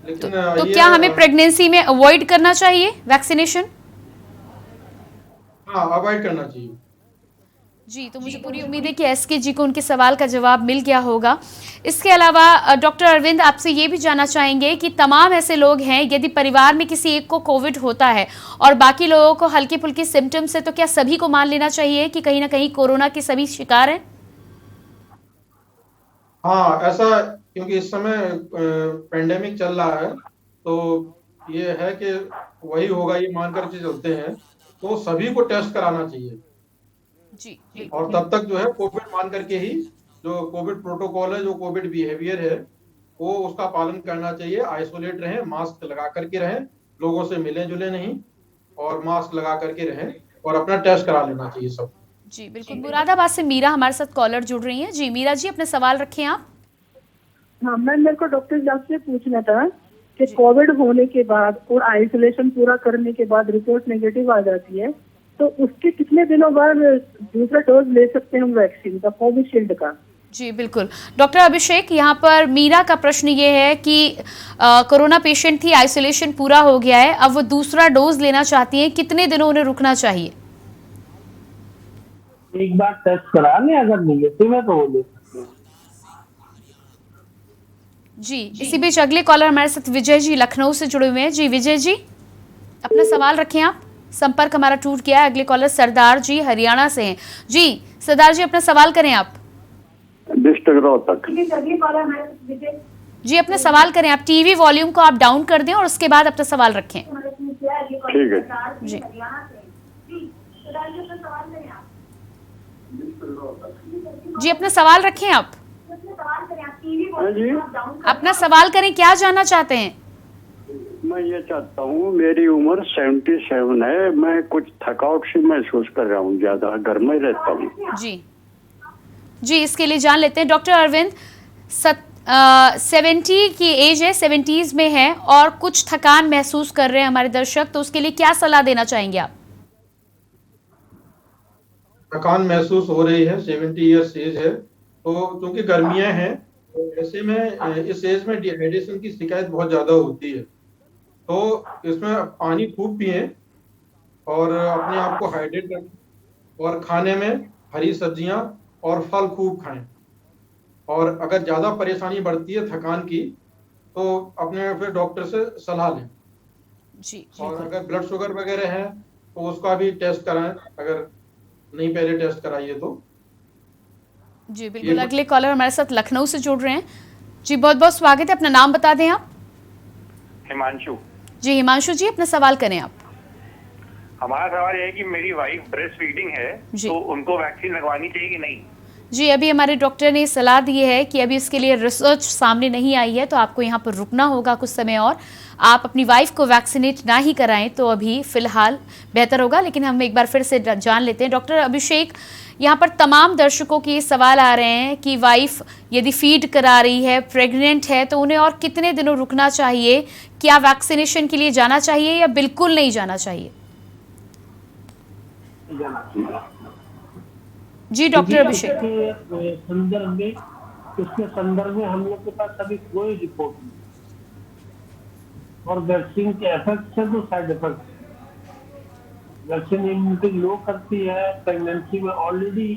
लेकिन तो क्या हमें प्रेगनेंसी में अवॉइड करना चाहिए वैक्सीनेशन? हाँ, अवॉइड करना चाहिए। जी, तो मुझे पूरी उम्मीद है कि एसके जी को उनके सवाल का जवाब मिल गया होगा। इसके अलावा डॉक्टर अरविंद, आपसे ये भी जानना चाहेंगे कि तमाम ऐसे लोग हैं, यदि परिवार में किसी एक को कोविड होता है और बाकी लोगों को हल्के फुल्के सिम्टम्स है, तो क्या सभी को मान लेना चाहिए कि कहीं ना कहीं कोरोना के सभी शिकार हैं? हाँ, ऐसा, क्योंकि इस समय पेंडेमिक चल रहा है, तो ये है कि वही होगा ये मान करके चलते हैं, तो सभी को टेस्ट कराना चाहिए। जी, और तब तक जो है कोविड मान करके ही, जो कोविड प्रोटोकॉल है, जो कोविड बिहेवियर है, वो उसका पालन करना चाहिए। आइसोलेट रहें, मास्क लगा करके रहें, लोगों से मिले जुले नहीं, और मास्क लगा करके रहें, और अपना टेस्ट करा लेना चाहिए सब। जी बिल्कुल। मुरादाबाद से मीरा हमारे साथ कॉलर जुड़ रही हैं। जी मीरा जी, अपने सवाल रखें आप। हाँ मैम, मेरे को डॉक्टर साहब से पूछना था कि कोविड होने के बाद और आइसोलेशन पूरा करने के बाद रिपोर्ट नेगेटिव आ जाती है, तो उसके कितने दिनों बाद दूसरा डोज ले सकते हैं हम वैक्सीन का, कोविशील्ड का? जी बिल्कुल। डॉक्टर अभिषेक, यहाँ पर मीरा का प्रश्न ये है कि कोरोना पेशेंट थी, आइसोलेशन पूरा हो गया है, अब वो दूसरा डोज लेना चाहती हैं, कितने दिनों उन्हें रुकना चाहिए? एक बार टेस्ट करा लें, अगर नेगेटिव है तो वो ले सकते हैं। जी, इसी बीच अगले कॉलर हमारे साथ विजय जी लखनऊ से जुड़े हुए हैं। जी विजय जी, अपना सवाल रखें आप। संपर्क हमारा टूट गया है। अगले कॉलर सरदार जी हरियाणा से हैं। जी सरदार जी, अपना सवाल करें आप। जी अपना सवाल करें आप। टीवी वॉल्यूम को आप डाउन कर दें और उसके बाद अपना सवाल रखें। ठीक है जी जी, अपना सवाल रखें आप। अपना सवाल करें, क्या जानना चाहते हैं? मैं ये चाहता हूँ, मेरी उम्र 77 है, मैं कुछ थकावट सी महसूस कर रहा हूँ, ज्यादा घर में रहता हूँ। जी, इसके लिए जान लेते हैं। डॉक्टर अरविंद, 70 की एज है, 70s में है और कुछ थकान महसूस कर रहे हैं हमारे दर्शक, तो उसके लिए क्या सलाह देना चाहेंगे आप? थकान महसूस हो रही है, 70 ईयर्स एज है, तो क्योंकि गर्मियां हैं, तो ऐसे में इस एज में डिहाइड्रेशन की शिकायत बहुत ज्यादा होती है, तो इसमें पानी खूब पिए और अपने आप को हाइड्रेट रखें, और खाने में हरी सब्जियां और फल खूब खाएं, और अगर ज्यादा परेशानी बढ़ती है थकान की, तो अपने फिर डॉक्टर से सलाह लें। जी, और अगर ब्लड शुगर वगैरह है तो उसका भी टेस्ट कराएं, अगर नहीं पहले टेस्ट कराइए तो। जी बिल्कुल। अगले कॉलर हमारे साथ लखनऊ से जुड़ रहे हैं। जी बहुत बहुत स्वागत है, अपना नाम बता दें आप। हिमांशु। जी हिमांशु जी, अपना सवाल करें आप। हमारा सवाल ये है कि मेरी वाइफ ब्रेस्ट फीडिंग है, तो उनको वैक्सीन लगवानी चाहिए कि नहीं? जी, अभी हमारे डॉक्टर ने सलाह दी है कि अभी इसके लिए रिसर्च सामने नहीं आई है, तो आपको यहाँ पर रुकना होगा कुछ समय और। आप अपनी वाइफ को वैक्सीनेट ना ही कराएं तो अभी फिलहाल बेहतर होगा। लेकिन हम एक बार फिर से जान लेते हैं। डॉक्टर अभिषेक, यहाँ पर तमाम दर्शकों के सवाल आ रहे हैं कि वाइफ यदि फीड करा रही है, प्रेग्नेंट है, तो उन्हें और कितने दिनों रुकना चाहिए? क्या वैक्सीनेशन के लिए जाना चाहिए या बिल्कुल नहीं जाना चाहिए? जी डॉक्टर अभिषेक। उसके संदर्भ में हम लोग के पास अभी कोई रिपोर्ट नहीं, और वैक्सीन के इफेक्ट से तो side effect, vaccine immunity low करती है। प्रेगनेंसी में ऑलरेडी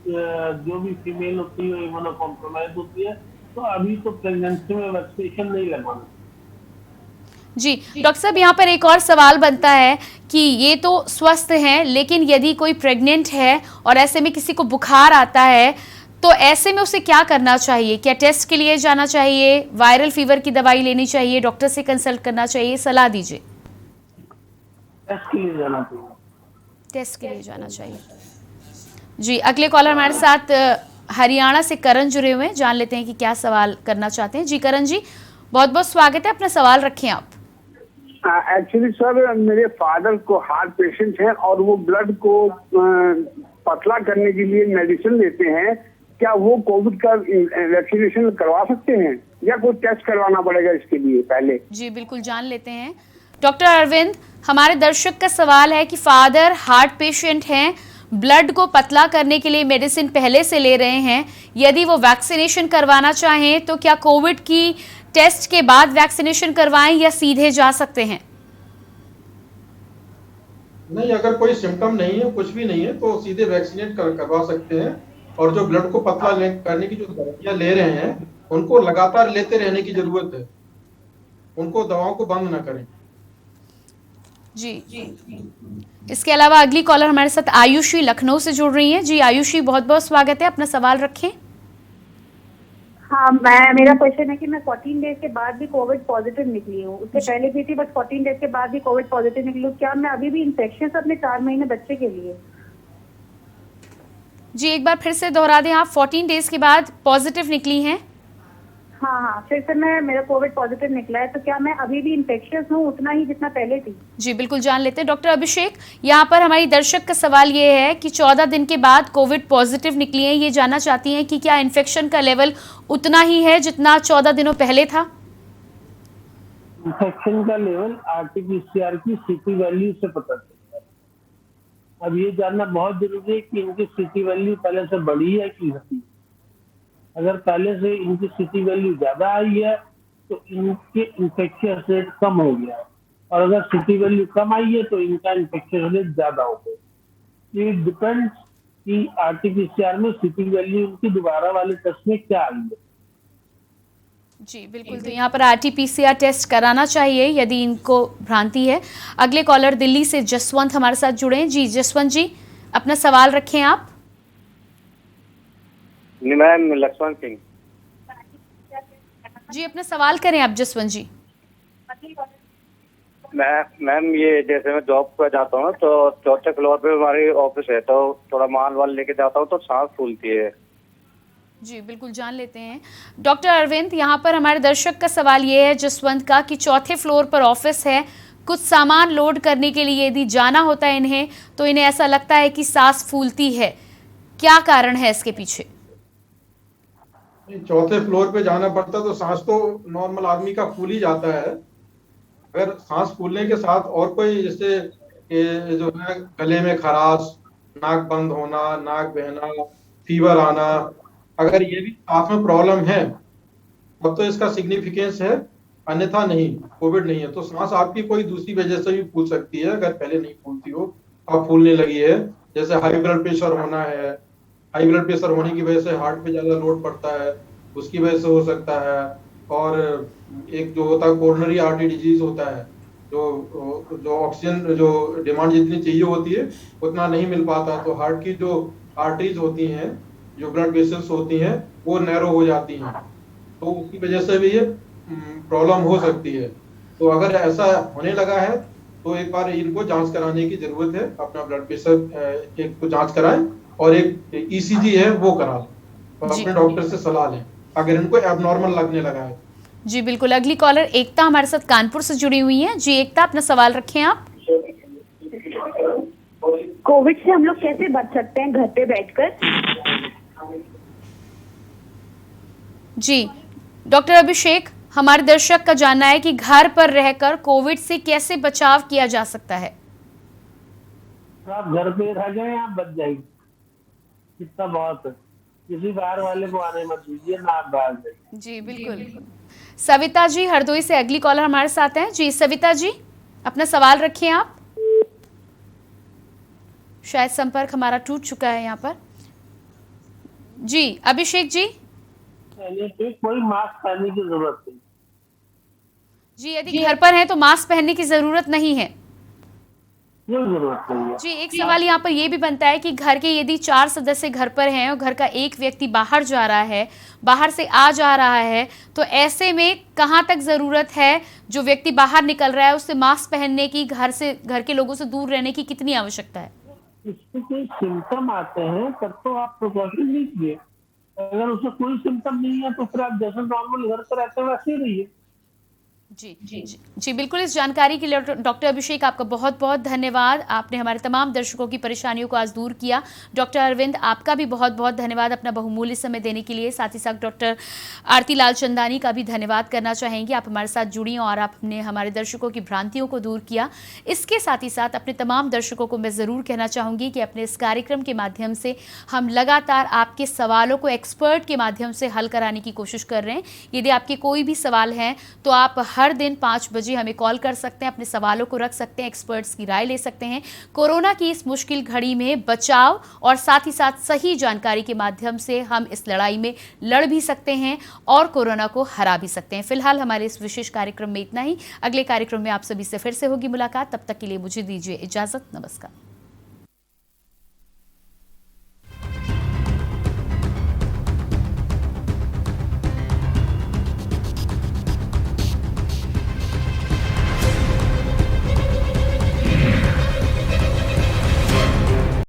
जो भी फीमेल होती है इम्यूनो कॉम्प्रोमाइज होती है, तो अभी तो प्रेगनेंसी में वैक्सीनेशन नहीं लगवाना। जी डॉक्टर साहब, यहाँ पर एक और सवाल बनता है कि ये तो स्वस्थ हैं, लेकिन यदि कोई प्रेग्नेंट है और ऐसे में किसी को बुखार आता है, तो ऐसे में उसे क्या करना चाहिए? क्या टेस्ट के लिए जाना चाहिए, वायरल फीवर की दवाई लेनी चाहिए, डॉक्टर से कंसल्ट करना चाहिए? सलाह दीजिए। टेस्ट के लिए जाना चाहिए। टेस्ट के लिए जाना चाहिए। जी अगले कॉलर हमारे साथ हरियाणा से करण जुड़े हुए हैं, जान लेते हैं कि क्या सवाल करना चाहते हैं। जी करण जी, बहुत बहुत स्वागत है, अपना सवाल रखें आप। एक्चुअली सर, मेरे फादर को हार्ट पेशेंट है और वो ब्लड को पतला करने के लिए मेडिसिन लेते हैं, क्या वो कोविड का वैक्सीनेशन करवा सकते हैं या कोई टेस्ट करवाना पड़ेगा इसके लिए पहले? जी बिल्कुल, जान लेते हैं। डॉक्टर अरविंद, हमारे दर्शक का सवाल है कि फादर हार्ट पेशेंट हैं, ब्लड को पतला करने के लिए मेडिसिन पहले से ले रहे हैं, यदि वो वैक्सीनेशन करवाना चाहें तो क्या कोविड की टेस्ट के बाद वैक्सीनेशन करवाएं या सीधे जा सकते हैं? नहीं, अगर कोई सिम्टम नहीं है, कुछ भी नहीं है, तो सीधे वैक्सीनेट करवा सकते हैं। और जो ब्लड को पतला करने की जो दवाइयाँ ले रहे हैं, उनको लगातार लेते रहने की जरूरत है, उनको दवाओं को बंद ना करें। जी, इसके अलावा अगली कॉलर हमारे साथ आयुषी लखनऊ से जुड़ रही हैं। जी आयुषी, बहुत बहुत स्वागत है, अपना सवाल रखें। हाँ, मेरा क्वेश्चन है कि मैं 14 डेज के बाद भी कोविड पॉजिटिव निकली हूँ। उससे पहले भी थी, बट 14 डेज के बाद भी कोविड पॉजिटिव निकली हूँ। क्या मैं अभी भी इन्फेक्शन अपने 4 महीने बच्चे के लिए? जी एक बार फिर से दोहरा दें, आप 14 डेज के बाद पॉजिटिव निकली हैं? हाँ, फिर से मेरा कोविड पॉजिटिव निकला है, तो क्या मैं अभी भी इन्फेक्शियस हूँ उतना ही जितना पहले थी? जी बिल्कुल, जान लेते हैं। डॉक्टर अभिषेक, यहाँ पर हमारी दर्शक का सवाल ये है कि 14 दिन के बाद कोविड पॉजिटिव निकली है, ये जानना चाहती हैं कि क्या इन्फेक्शन का लेवल उतना ही है जितना 14 दिनों पहले था? इन्फेक्शन का लेवल RT-PCR की CT वैल्यू से पता चलता है। अब ये जानना बहुत जरूरी है कि इनकी CT वैल्यू पहले से बढ़ी है कि घटी। अगर पहले से इनकी CT वैल्यू ज्यादा आई है तो इनके इन्फेक्शन रेट कम हो गया है, और अगर CT वैल्यू कम आई है तो इनका इन्फेक्शन रेट ज्यादा हो गया। ये डिपेंड्स कि RT-PCR में CT वैल्यू इनकी दोबारा वाले टेस्ट में क्या आई है। जी बिल्कुल, तो यहाँ पर RT-PCR टेस्ट कराना चाहिए यदि इनको भ्रांति है। अगले कॉलर दिल्ली से जसवंत हमारे साथ जुड़े हैं। जी जसवंत जी, अपना सवाल रखें आप। मैम लक्ष्मण सिंह। जी अपना सवाल करें आप जसवंत जी। मैम ये जैसे मैं जॉब पर जाता हूँ तो 4थे फ्लोर पे हमारी ऑफिस है, तो थोड़ा माल वाल लेके जाता हूँ तो सांस फूलती है। जी बिल्कुल, जान लेते हैं। डॉक्टर अरविंद, यहाँ पर हमारे दर्शक का सवाल ये है जसवंत का कि 4थे फ्लोर पर ऑफिस है, कुछ सामान लोड करने के लिए यदि जाना होता है इन्हें, तो इन्हें ऐसा लगता है कि सांस फूलती है। क्या कारण है इसके पीछे? 4थे फ्लोर पे जाना पड़ता तो सांस तो नॉर्मल आदमी का फूल ही जाता है। अगर सांस फूलने के साथ और कोई जैसे जो है गले में खराश, नाक बंद होना, नाक बहना, फीवर आना, अगर ये भी सांस में प्रॉब्लम है तब तो इसका सिग्निफिकेंस है, अन्यथा नहीं, कोविड नहीं है। तो सांस आपकी कोई दूसरी वजह से भी फूल सकती है, अगर पहले नहीं फूलती हो अब फूलने लगी है। जैसे हाई ब्लड प्रेशर होना है, हाई ब्लड प्रेशर होने की वजह से हार्ट पे ज्यादा लोड पड़ता है, उसकी वजह से हो सकता है। और एक जो होता है कोरोनरी आर्टरी डिजीज होता है, जो ऑक्सीजन जो डिमांड जितनी चाहिए होती है उतना नहीं मिल पाता, तो हार्ट की जो आर्टरीज होती हैं, जो ब्लड वेसल्स होती हैं, वो नैरो हो जाती हैं, तो उसकी वजह से भी ये प्रॉब्लम हो सकती है। तो अगर ऐसा होने लगा है तो एक बार इनको जांच कराने की जरूरत है। अपना ब्लड प्रेशर एक तो जांच कराएं और एक ECG है वो करा लें, और अपने डॉक्टर से सलाह लें अगर इनको एबनॉर्मल लगने लगा है। जी बिल्कुल, अगली कॉलर एकता हमारे साथ कानपुर से जुड़ी हुई हैं। जी एकता, अपना सवाल रखें आप। कोविड से हम लोग कैसे बच सकते हैं घर पे बैठकर? जी डॉक्टर अभिषेक, हमारे दर्शक का जानना है कि घर पर रहकर कोविड से कैसे बचाव किया जा सकता है। आप घर पे रह जाए, आप बच जाएंगे, इतना बहुत है। किसी बाहर वाले को आने मत दीजिए, ना आप बाहर जाइए। जी बिल्कुल। सविता जी हरदोई से अगली कॉलर हमारे साथ हैं। जी सविता जी, अपना सवाल रखिए आप। शायद संपर्क हमारा टूट चुका है यहाँ पर। जी अभिषेक जी। कोई मास्क पहनने की जरूरत नहीं। जी यदि घर पर है तो मास्क पहनने की जरूरत नहीं है। जरूरत नहीं है। जी एक सवाल यहाँ पर यह भी बनता है कि घर के यदि 4 सदस्य घर पर हैं और घर का एक व्यक्ति बाहर जा रहा है, बाहर से आ जा रहा है, तो ऐसे में कहाँ तक जरूरत है जो व्यक्ति बाहर निकल रहा है उससे मास्क पहनने की, घर के लोगों से दूर रहने की कितनी आवश्यकता है? इसके कोई सिम्टम आते हैं तब तो आप प्रिकॉशन लीजिए, अगर उससे कोई सिम्टम नहीं है तो फिर आप जैसे नॉर्मल घर पर रहते हैं वैसे ही रहिए। जी बिल्कुल, इस जानकारी के लिए डॉक्टर अभिषेक आपका बहुत बहुत धन्यवाद। आपने हमारे तमाम दर्शकों की परेशानियों को आज दूर किया। डॉक्टर अरविंद, आपका भी बहुत बहुत धन्यवाद अपना बहुमूल्य समय देने के लिए। साथ ही साथ डॉक्टर आरती लाल चंदानी का भी धन्यवाद करना चाहेंगे। आप हमारे साथ जुड़ी और आपने हमारे दर्शकों की भ्रांतियों को दूर किया। इसके साथ ही साथ अपने तमाम दर्शकों को मैं ज़रूर कहना चाहूँगी कि अपने इस कार्यक्रम के माध्यम से हम लगातार आपके सवालों को एक्सपर्ट के माध्यम से हल कराने की कोशिश कर रहे हैं। यदि आपके कोई भी सवाल हैं तो आप हर दिन 5 बजे हमें कॉल कर सकते हैं, अपने सवालों को रख सकते हैं, एक्सपर्ट्स की राय ले सकते हैं। कोरोना की इस मुश्किल घड़ी में बचाव और साथ ही साथ सही जानकारी के माध्यम से हम इस लड़ाई में लड़ भी सकते हैं और कोरोना को हरा भी सकते हैं। फिलहाल हमारे इस विशेष कार्यक्रम में इतना ही। अगले कार्यक्रम में आप सभी से फिर से होगी मुलाकात। तब तक के लिए मुझे दीजिए इजाजत। नमस्कार।